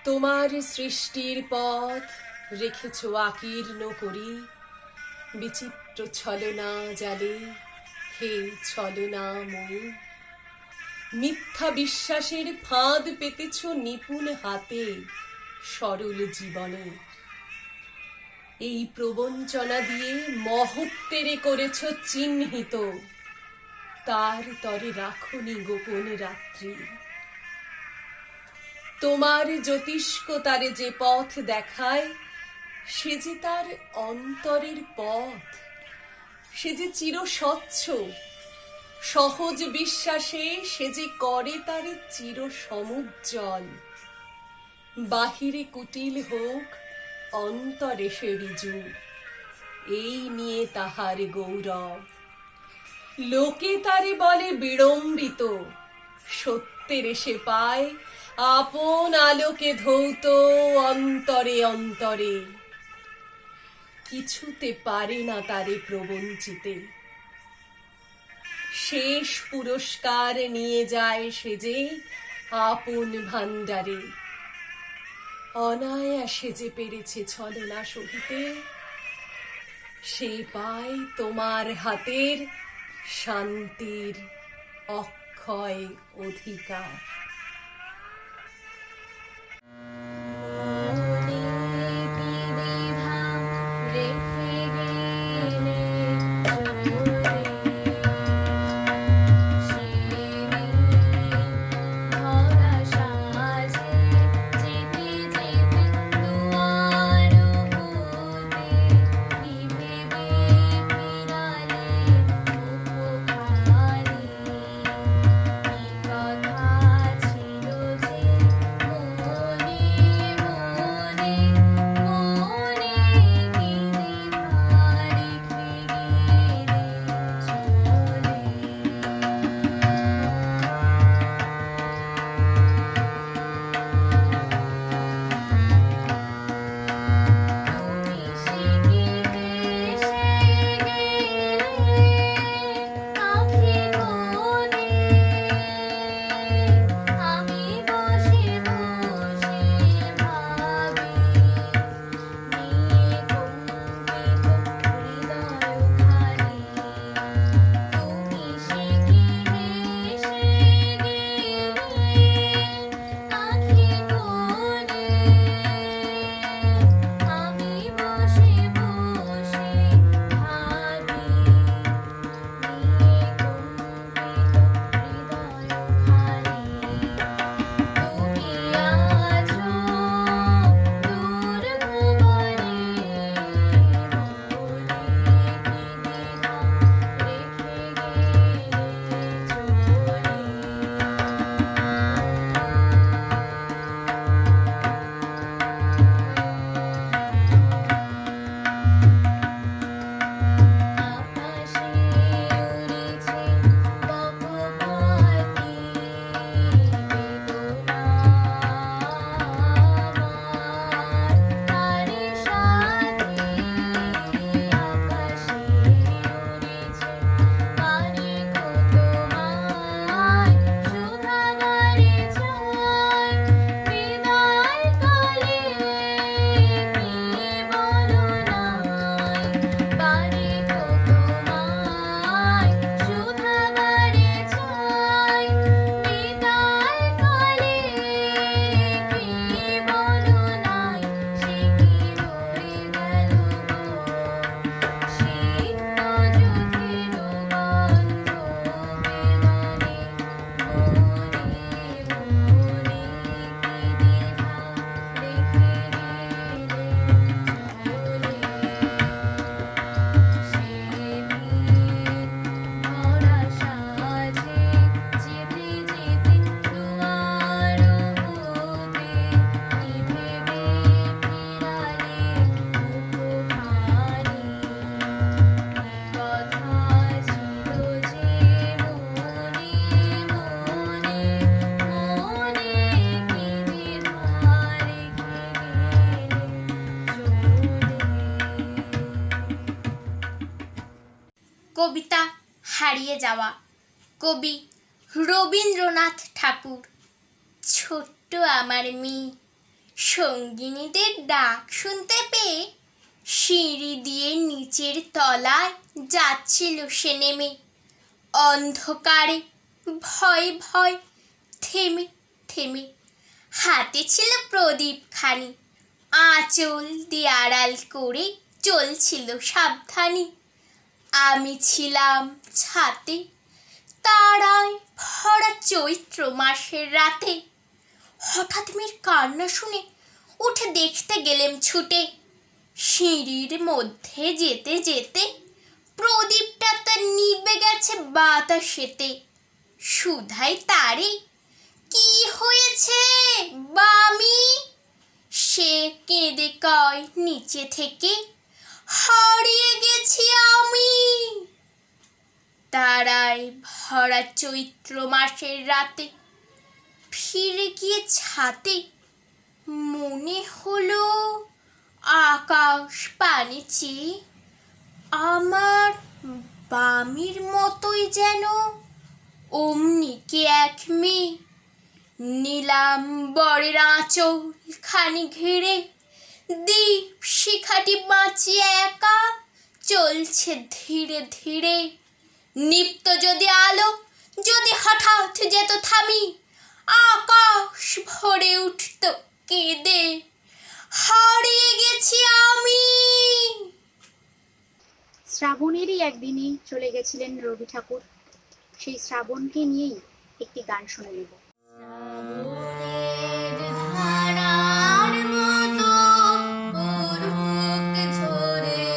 তোমার সৃষ্টির পথ রেখেছ আকীর্ণ করি, বিচিত্র ছলনা জালে হে ছলনাময়ী। মিথ্যা বিশ্বাসের ফাঁদ পেতেছ নিপুণ হাতে সরল জীবনে। এই প্রবঞ্চনা দিয়ে মহত্বেরে করেছ চিহ্নিত, তার তরে রাখনি গোপন রাত্রি। তোমার জ্যোতিষ্ক তারে যে পথ দেখায়, সে যে তার অন্তরের পথ, সে যে চির স্বচ্ছ। সহজ বিশ্বাসে সে যে করে তারে চির সমুজ্জ্বল। বাহিরে কুটিল হোক, অন্তরে সে ঋজু, এই নিয়ে তাহার গৌরব। লোকে তারে বলে বিড়ম্বিত, সত্যের সে পায় আপন আলোকে ধৌত অন্তরে অন্তরে। কিছুতে পারে না তারে প্রবঞ্চিতে, শেষ পুরস্কার নিয়ে যায় সে যে আপন ভাণ্ডারে। অনায়াসে যে পেরেছে ছলনা সহিতে, সে পায় তোমার হাতের শান্তির অক্ষয় অধিকার। কথা কবিতা হারিয়ে যাওয়া কবি রবীন্দ্রনাথ ঠাকুর। ছোট্ট আমার মেয়ে সঙ্গিনীদের ডাক শুনতে পেয়ে সিঁড়ি দিয়ে নিচের তলায় যাচ্ছিল সে নেমে। অন্ধকারে ভয় ভয় থেমে থেমে হাতে ছিল প্রদীপ খানি, আঁচল দিয়ে আড়াল করে চলছিল সাবধানী। আমি ছিলাম ছাতে তারায় ভরা চৈত্র মাসের রাতে। হঠাৎ মেয়ের কান্না শুনে উঠে দেখতে গেলেম ছুটে। সিঁড়ির মধ্যে যেতে যেতে প্রদীপটা তার নিভে গেছে বাতাসেতে। সুধাই তারে, কি হয়েছে বামি? সে কেঁদে কয় নিচে থেকে, হারিয়ে গেছি আমি। তারায় ভরা চৈত্র মাসের রাতে ফিরে গিয়ে ছাতে মনে হলো আকাশ পানে চেয়ে আমার বামির মতোই যেন অমনিকে এক মেয়ে। নিলাম বরের আঁচল খানি ঘিরে, দীপ শিখাটি বাঁচিয়ে একা চলছে ধীরে ধীরে। নিপ্ত যদি আলো যদি হঠাৎ যেত থামি, আকাশ ভরে উঠত কেঁদে, হারিয়ে গেছি আমি। শ্রাবণেরই একদিনে চলে গেছিলেন রবি ঠাকুর। সেই শ্রাবণকে নিয়েই একটি গান শুনে নেব। শ্রাবণের ধারার মতো পড়ুক ঝরে,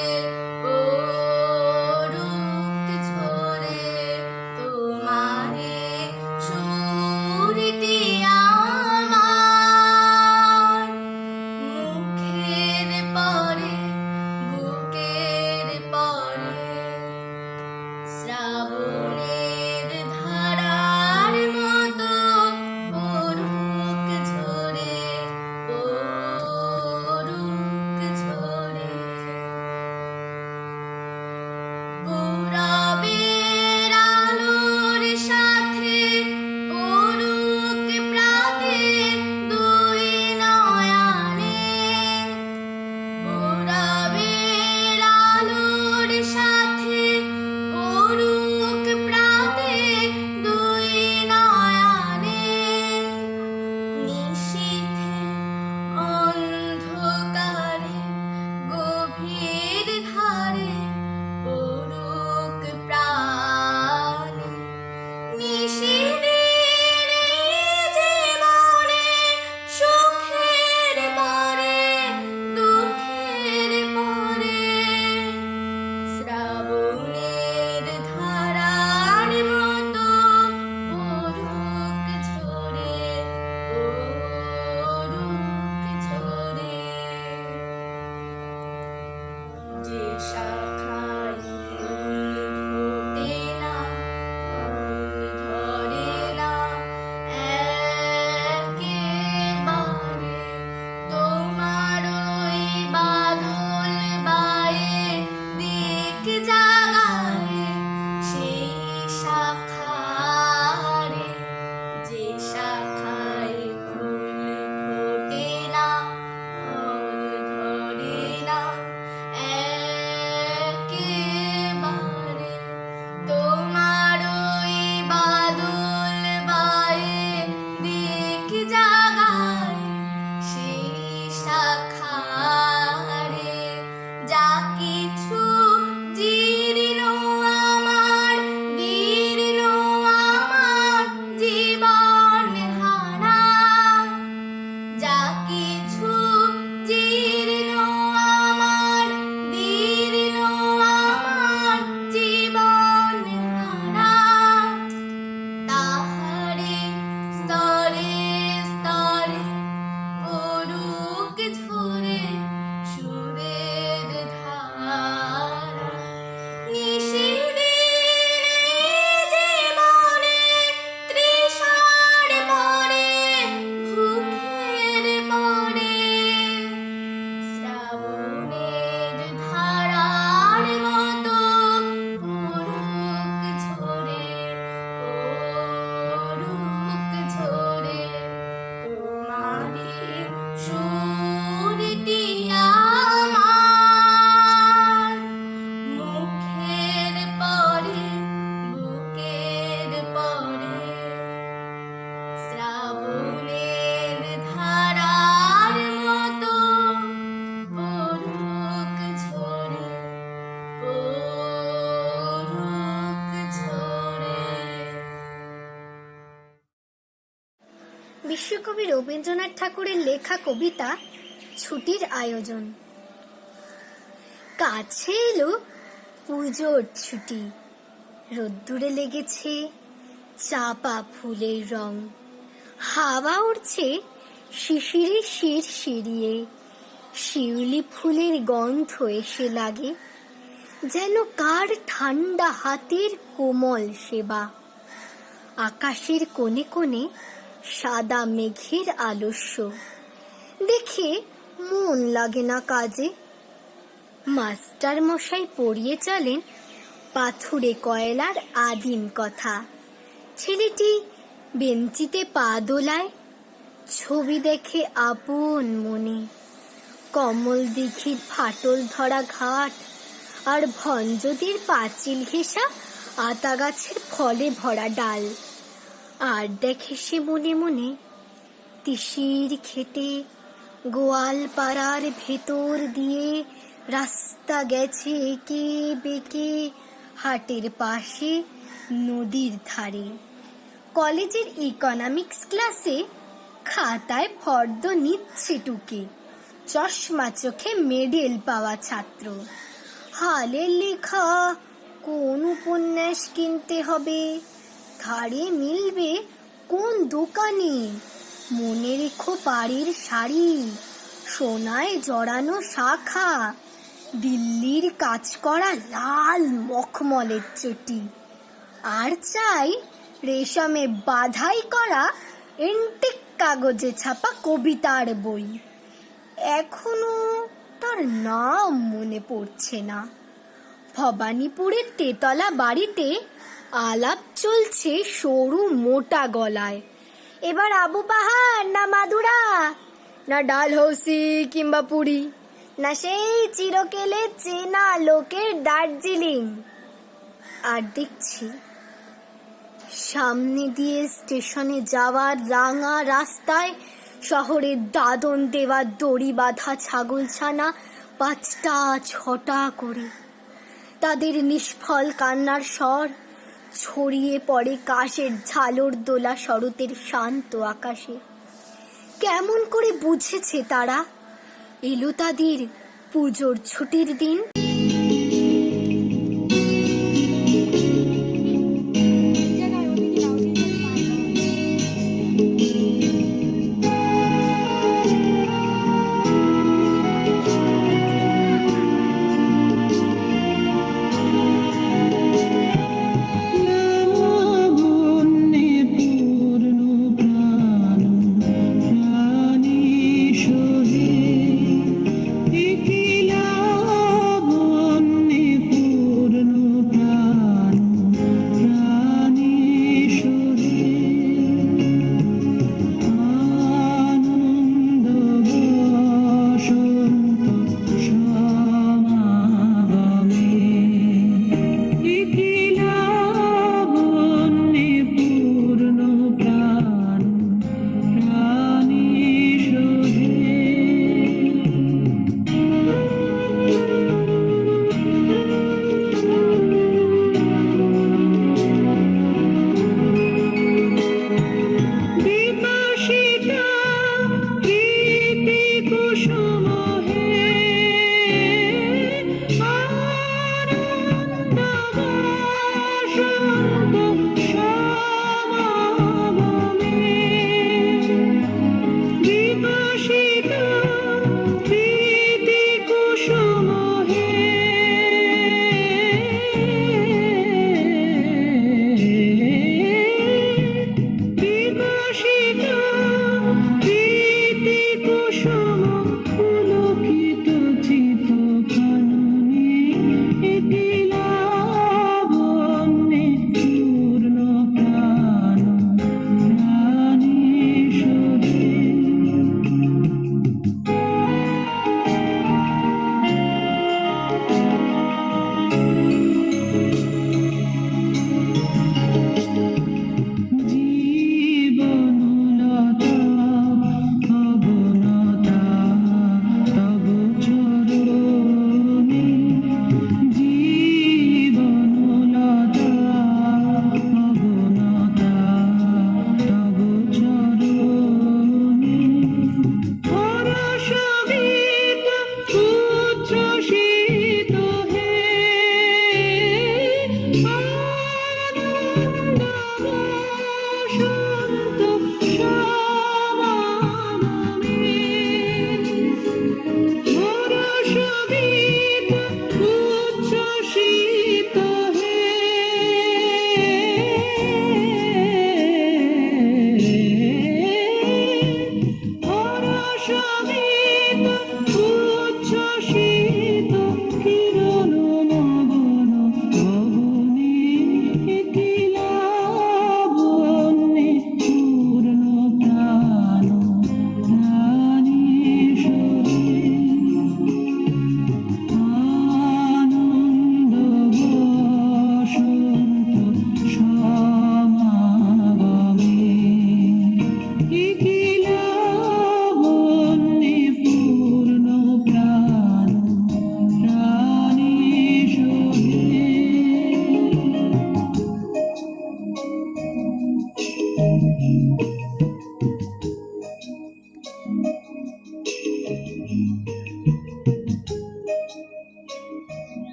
পড়ুক ঝরে তোমারে সুরটি আমার। মুখের পরে বুকের পরে শ্রাবণের ধারার মতো কবি রবীন্দ্রনাথ ঠাকুরের লেখা কবিতা ছুটির আয়োজন। কাছে এলো পুজোর ছুটি, রোদ্দুরে লেগেছে চাপা ফুলের রং, হাওয়া উড়ছে শিশিরে শিরশিরিয়ে, শিউলি ফুলের গন্ধ এসে লাগে যেন কার ঠান্ডা হাতের কোমল সেবা। আকাশের কোণে কোণে সাদা মেঘের আলস্য দেখে মন লাগে না কাজে। মাস্টার মশাই পড়িয়ে চলেন পাথুরে কয়লার আদিম কথা। ছেলেটি বেঞ্চিতে পা দোলায়, ছবি দেখে আপন মনে। কমল দিঘির ফাটল ধরা ঘাট আর ভঞ্জদির পাঁচিল ঘেঁষা আতা গাছের ফলে ভরা ডাল। আর দেখে সে মনে মনে তিসির খেতে গোয়াল পাড়ার ভেতর দিয়ে রাস্তা গেছে একে বেঁকে হাটের পাশে নদীর ধারে। কলেজের ইকোনমিক্স ক্লাসে খাতায় ফর্দ নিচ্ছে টুকে, চশমা চোখে মেডেল পাওয়া ছাত্র। হালের লেখা কোন উপন্যাস কিনতে হবে, ধারে মিলবে কোন দোকানে। মনে রেখো বাড়ির শাড়ি, সোনায় জড়ানো শাখা, দিল্লির কাজ করা লাল মখমলের চটি। আর চাই রেশমে বাধাই করা এন্টিক কাগজে ছাপা কবিতার বই। এখনো তার নাম মনে পড়ছে না। ভবানীপুরের তেতলা বাড়িতে আলাপ চলছে সরু মোটা গলায়। এবার আবু পাহাড় না মাদুরা, না ডালহৌসি কিংবা পুরী, না সেই চিরকেলে চেনা লোকের দার্জিলিং। আর দেখছি সামনে দিয়ে স্টেশনে যাওয়ার রাঙা রাস্তায় শহরের দাদন দেওয়া দড়ি বাঁধা ছাগলছানা 5টা 6টা করে। তাদের নিষ্ফল কান্নার স্বর ছড়িয়ে পড়ে কাশের ঝালর দোলা শরতের শান্ত আকাশে। কেমন করে বুঝেছে তারা এলো তাদের পুজোর ছুটির দিন। Ikila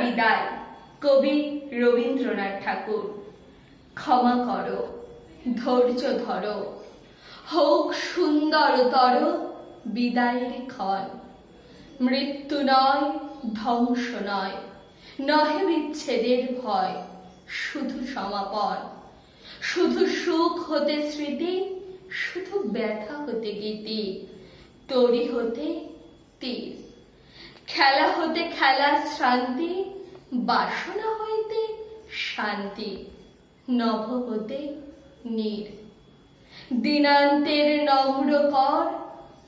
বিদায়। কবি রবীন্দ্রনাথ ঠাকুর। ক্ষমা করো, ধৈর্য ধরো, হোক সুন্দরতর বিদায়ের ক্ষণ। মৃত্যু নয়, ধ্বংস নয়, নহে বিচ্ছেদের ভয়, শুধু সমাপন। শুধু সুখ হতে স্মৃতি, শুধু ব্যথা হতে গীতি, তরি হতে তীর, খেলা হতে খেলার শ্রান্তি, বাসনা হইতে শান্তি, নভ হতে নীর। দিনান্তের নম্র কর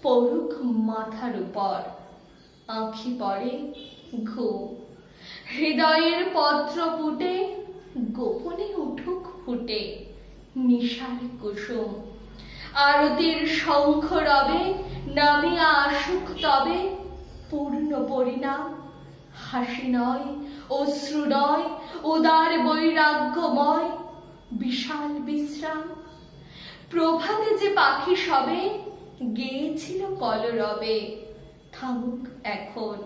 পড়ুক মাথার উপর, আঁখি পড়ে ঘুম। হৃদয়ের পত্র পুটে গোপনে উঠুক ফুটে নিশার কুসুম। আরতির শঙ্খ রবে নামিয়া আসুক তবে পূর্ণ পরিণাম। হাসি নয়, অশ্রু নয়, উদার বৈরাগ্যময় বিশাল বিশ্রাম। প্রভাতে যে পাখি সবে গেয়েছিল কলরবে, থামুক এখন।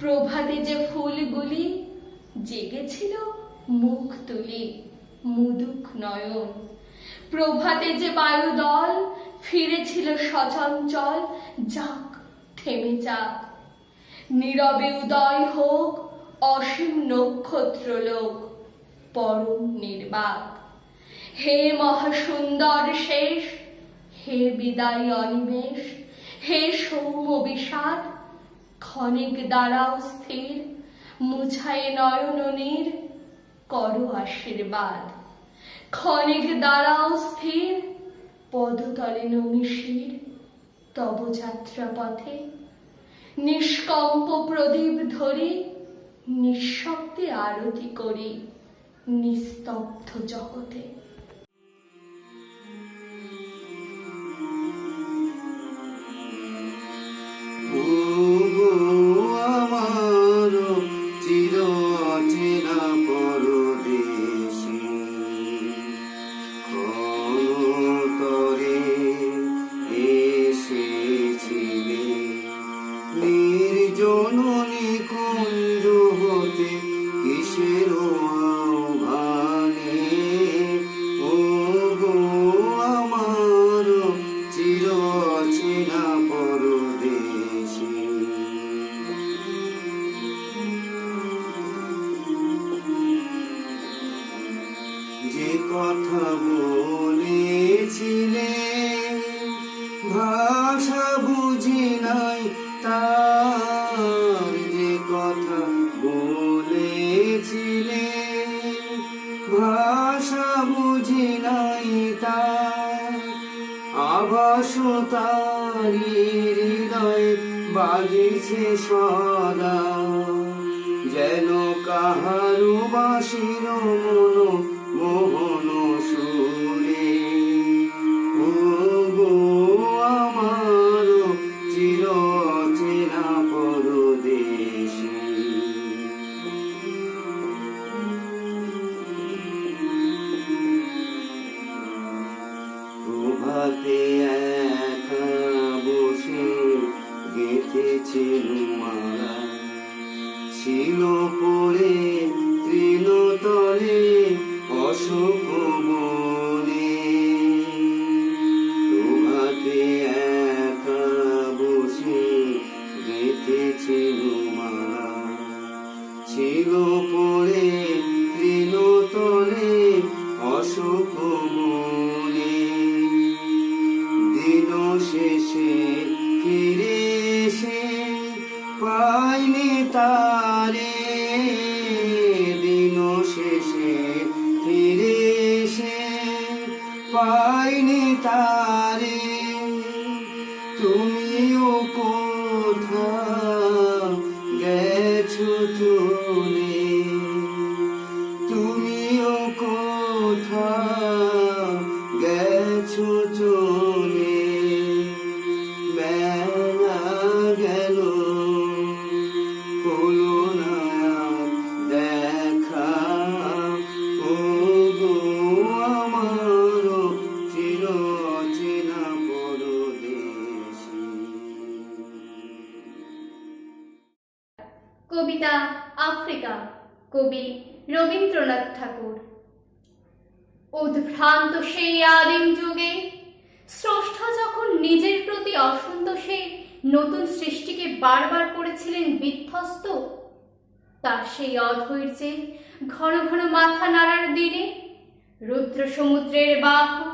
প্রভাতে যে ফুলগুলি জেগেছিল মুখ তুলি, মুদুক নয়ন। প্রভাতে যে বায়ুদল ফিরেছিল সচঞ্চল, যাক থেমে যাক। নীরবে উদয় হোক অসীম নক্ষত্রলোক, পরম নির্বাক। হে মহাসুন্দর শেষ, হে বিদায় অনিমেষ, হে সৌম্য বিষাদ, ক্ষণিক দাঁড়াও স্থির, মুছায়ে নয়ন নীর, করো আশীর্বাদ। ক্ষণিক দাঁড়াও স্থির, পদতলে নমি শির, তব যাত্রা পথে। নিষ্কম্প প্রদীপ ধরি, নিঃশব্দে আরতি করি নিস্তব্ধ জগতে। আমার চির অচেনা পরদেশী, ক্ষণতরে এসেছিলে নির্জন নিকুঞ্জ হতে কিসের আহ্বানে। ও গো আমার চির অচেনা পরদেশী। যে কথা বলেছিলে ভাষা বুঝি নাই তার, যে কথা বলেছিলে ভাষা বুঝি নাই তার। আভাস তারি হৃদয় বাজিছে সদা, যেন কাহারু বাঁশির মন মোহন সুরে। ও গো আমার চির অচেনা পরদেশী। প্রভাতে একা বসে গেঁথেছিল মালা, ছিল পড়ে তৃণতলে অশোক বনে। প্রভাতে একা বসে গেঁথেছিল মালা, ছিল পড়ে তৃণতলে অশোক বনে। দিন শেষে ফিরে এসে পাইনি তারে, দিন শেষে ফিরে এসে পাইনি তারে। তুমিও কোথা গেছো চলে, তুমিও কোথা গেছো চলে। বেলা গেল হলো না দেখা, ও গো আমার চির অচেনা পরদেশী। কবিতা আফ্রিকা, কবি রবীন্দ্রনাথ ঠাকুর। উদ্ভ্রান্ত সেই আদিম যুগে স্রষ্টা যখন নিজের প্রতি অসন্তোষে নতুন সৃষ্টিকে বারবার করেছিলেন বিধ্বস্ত, তার সেই অধৈর্যে ঘন ঘন মাথা নাড়ার দিনে রুদ্র সমুদ্রের বাহু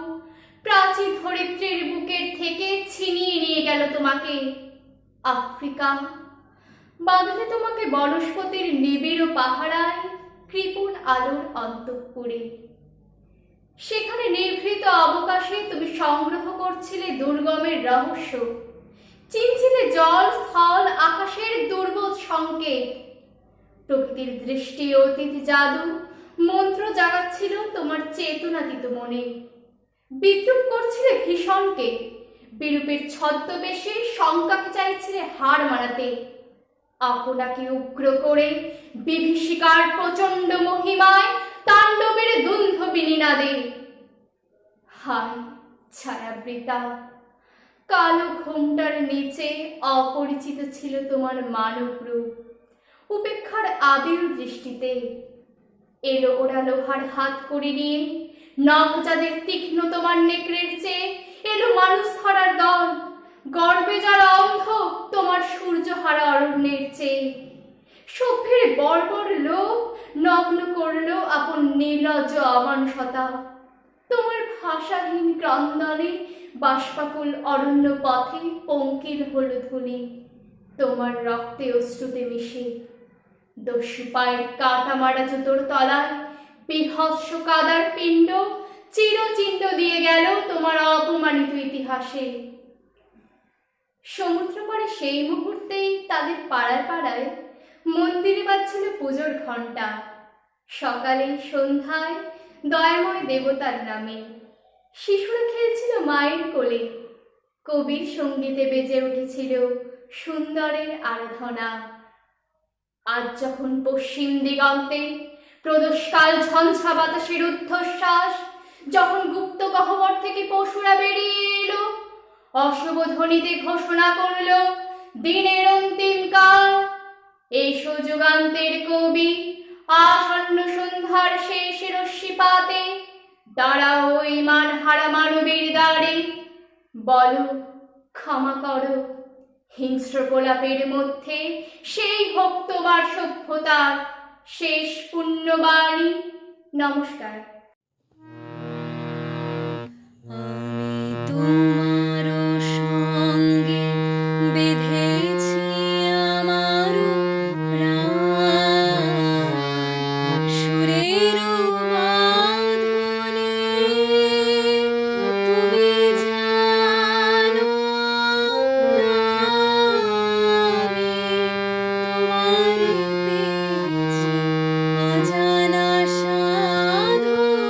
প্রাচীর ধরিত্রীর বুকের থেকে ছিনিয়ে নিয়ে গেল তোমাকে আফ্রিকা, বাঁধলে তোমাকে বনস্পতির নিবিড় পাহারায় কৃপণ আলোর অন্তঃপুরে। সেখানে নিভৃত অবকাশে তুমি সংগ্রহ করছিলে দুর্গমের রহস্য, চিনছিলে জল স্থল আকাশের দুর্বোধ সংকেত। প্রকৃতির দৃষ্টি অতীত জাদু মন্ত্র জাগাচ্ছিল তোমার চেতনাতীত মনে। বিদ্রুপ করছিলে ভীষণকে, বিরূপের ছদ্মবেশে শঙ্কাকে চাইছিলে হার মানাতে। আপনাকে উগ্র করে বিভীষিকার প্রচণ্ড মহিমায় তাণ্ডবের দুন্ধবী নিনাদে। হায় ছায়াবৃতা, কালো ঘোমটার নিচে অপরিচিত ছিল তোমার মানব রূপ। উপেক্ষার আবির দৃষ্টিতে এলো ওরা লোহার হাত করি নিয়ে, নখ যাদের তীক্ষ্ণ তোমার নেকড়ের চেয়ে এলো মানুষ ধরার দল, গর্বে যারা অন্ধ তোমার সূর্য হারা অরণ্যের চেয়ে। সভ্যের বর্বর লোক নগ্ন করলো আপন নির্লজ্জ অমানুষতা। তোমার ভাষাহীন ক্রন্দনে বাষ্পাকুল অরণ্য পথে পঙ্কিল হলো ধুলি তোমার রক্তে অশ্রুতে মিশে। দস্যু পায়ের কাটা মারা জুতোর তলায় বিভৎস কাদার পিণ্ড চিরচিহ্ন দিয়ে গেল তোমার অপমানিত ইতিহাসে। সমুদ্র পাড়ে সেই মুহূর্তেই তাদের পাড়ায় পাড়ায় মন্দিরে বাজছিল পুজোর ঘণ্টা। সকালে সন্ধ্যায় দয়াময় দেবতার নামে শিশুরা খেলছিল মায়ের কোলে। কবির সঙ্গীতে বেজে উঠেছিল সুন্দরের আরাধনা। আজ যখন পশ্চিম দিগন্তে প্রদোষকাল ঝঞ্ঝা বাতাসের ঊর্ধ্বশ্বাস, যখন গুপ্ত গহ্বর থেকে পশুরা বেরিয়ে এলো, অশুভ ধ্বনিতে ঘোষণা করল দিনের অন্তিম কাল। এসো যুগান্তের কবি, আসন্ন সন্ধ্যার শেষ রশ্মিপাতে দাঁড়াও ওই মান হারা মানবীর দ্বারে। বলো ক্ষমা করো, হিংস্র গোলাপের মধ্যে সেই হোক তোমার সভ্যতার শেষ পুণ্যবাণী। নমস্কার। আমি তোমার সঙ্গে বেঁধেছি আমার প্রাণ, সুরের বাঁধনে তুমি জানো না, আমি তোমার পেয়েছি অজানা সাধনে।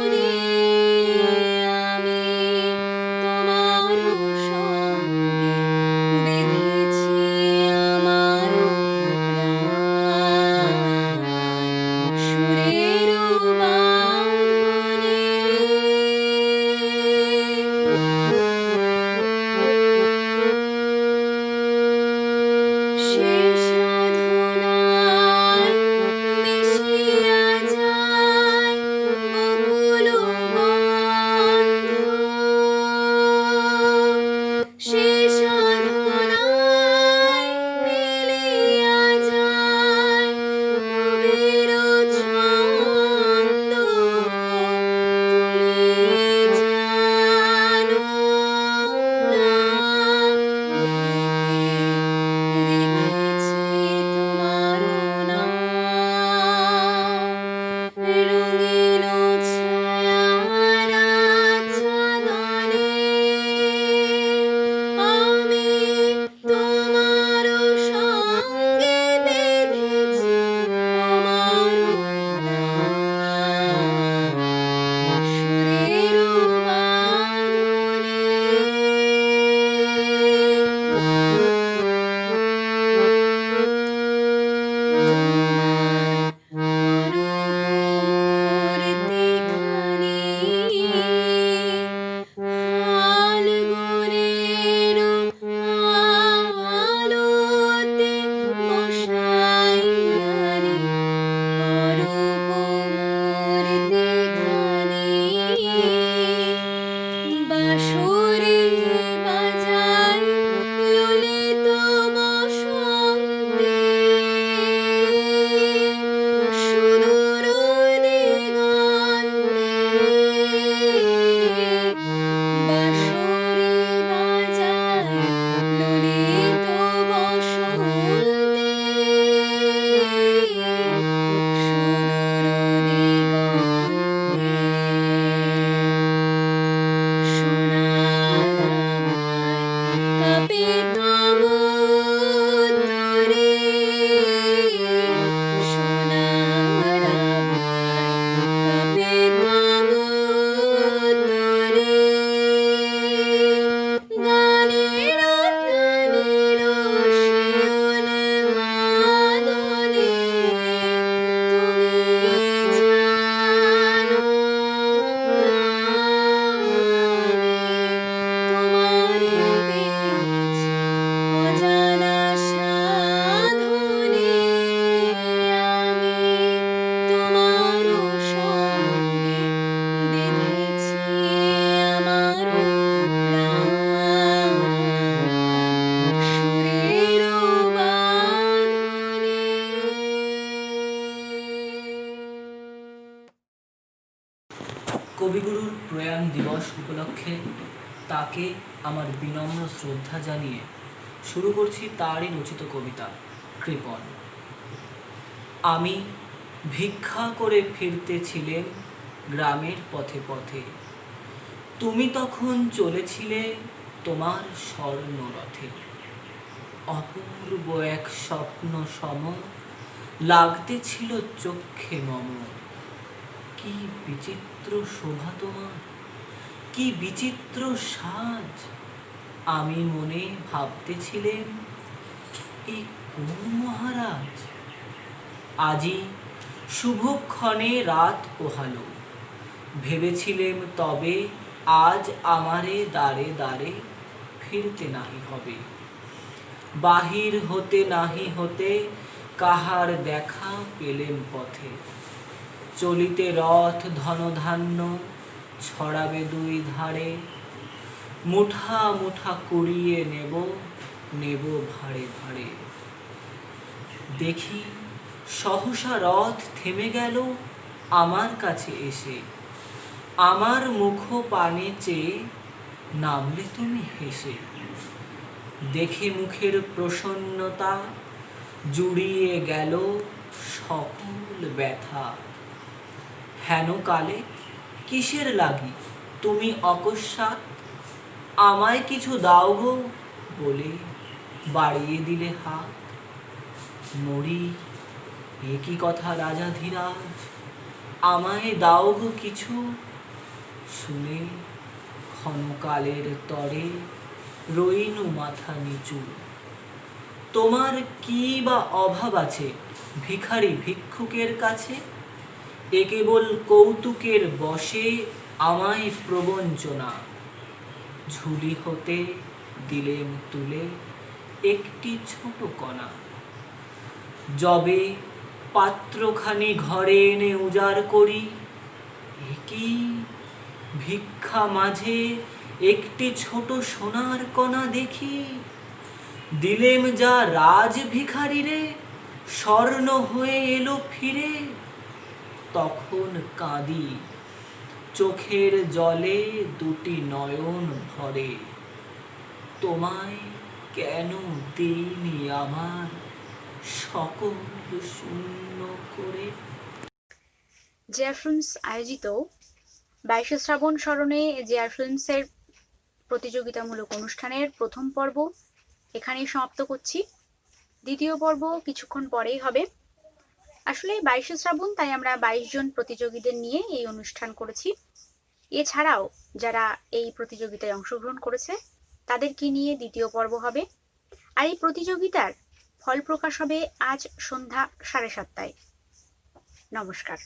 প্রয়াণ দিবস উপলক্ষে তাকে আমার বিনম্র শ্রদ্ধা জানিয়ে শুরু করছি তারই রচিত কবিতা কৃপণ। আমি ভিক্ষা করে ফিরতেছিলেন গ্রামের পথে পথে, তুমি তখন চলেছিলে তোমার স্বর্ণরথে। অপূর্ব এক স্বপ্ন সম লাগতেছিল চক্ষে মম। কি বিচিত্র শোভা তোমার, কি বিচিত্র সাজ, আমি মনে ভাবতেছিলেন এই কোন মহারাজ। আজি শুভক্ষণে রাত পোহালো, ভেবেছিলেম তবে আজ আমারে দ্বারে দ্বারে ফিরতে নাহি হবে। বাহির হতে নাহি হতে কাহার দেখা পেলেম পথে। চলিতে রথ ধনধান্য ছড়াবে দুই ধারে, মুঠা মুঠা কুড়িয়ে নেব নেব ভাড়ে ভাড়ে। দেখি সহসা রথ থেমে গেল আমার কাছে এসে, আমার মুখ পানে চেয়ে নামলে তুমি হেসে। দেখে মুখের প্রসন্নতা জুড়িয়ে গেল সকল ব্যথা। হেন কালে কিসের লাগি তুমি অকস্মাৎ আমায় কিছু দাও গো বলে বাড়িয়ে দিলে হাত। মরি এ কি কথা রাজাধিরাজ, আমায় দাও গো কিছু, শুনে ক্ষণকালের তরে রইনু মাথা নিচু। তোমার কি বা অভাব আছে ভিখারি ভিক্ষুকের কাছে, এ কেবল কৌতুকের বশে আমায় প্রবঞ্চনা। ঝুলি হতে দিলেম তুলে একটি ছোট কণা, যবে পাত্রখানি ঘরে এনে উজাড় করি, এ কি ভিক্ষা মাঝে একটি ছোট সোনার কণা দেখি। দিলেম যা রাজ ভিখারি রে, স্বর্ণ হয়ে এলো ফিরে। তখন কাঁদি চোখের জলে দুটি নয়ন ভরে, তোমায় কেন দিইনি আমার সকল শূন্য করে। জেআর ফিল্মস আয়োজিত 22শে শ্রাবণ স্মরণে জেআর ফিল্মসের প্রতিযোগিতামূলক অনুষ্ঠানের প্রথম পর্ব এখানেই সমাপ্ত করছি। দ্বিতীয় পর্ব কিছুক্ষণ পরেই হবে। আসলে 22শে শ্রাবণ, তাই আমরা 22 জন প্রতিযোগীদের নিয়ে এই অনুষ্ঠান করেছি। এছাড়াও যারা এই প্রতিযোগিতায় অংশগ্রহণ করেছে তাদেরকে নিয়ে দ্বিতীয় পর্ব হবে। আর এই প্রতিযোগিতার ফল প্রকাশ হবে আজ সন্ধ্যা 7:30টায়। নমস্কার।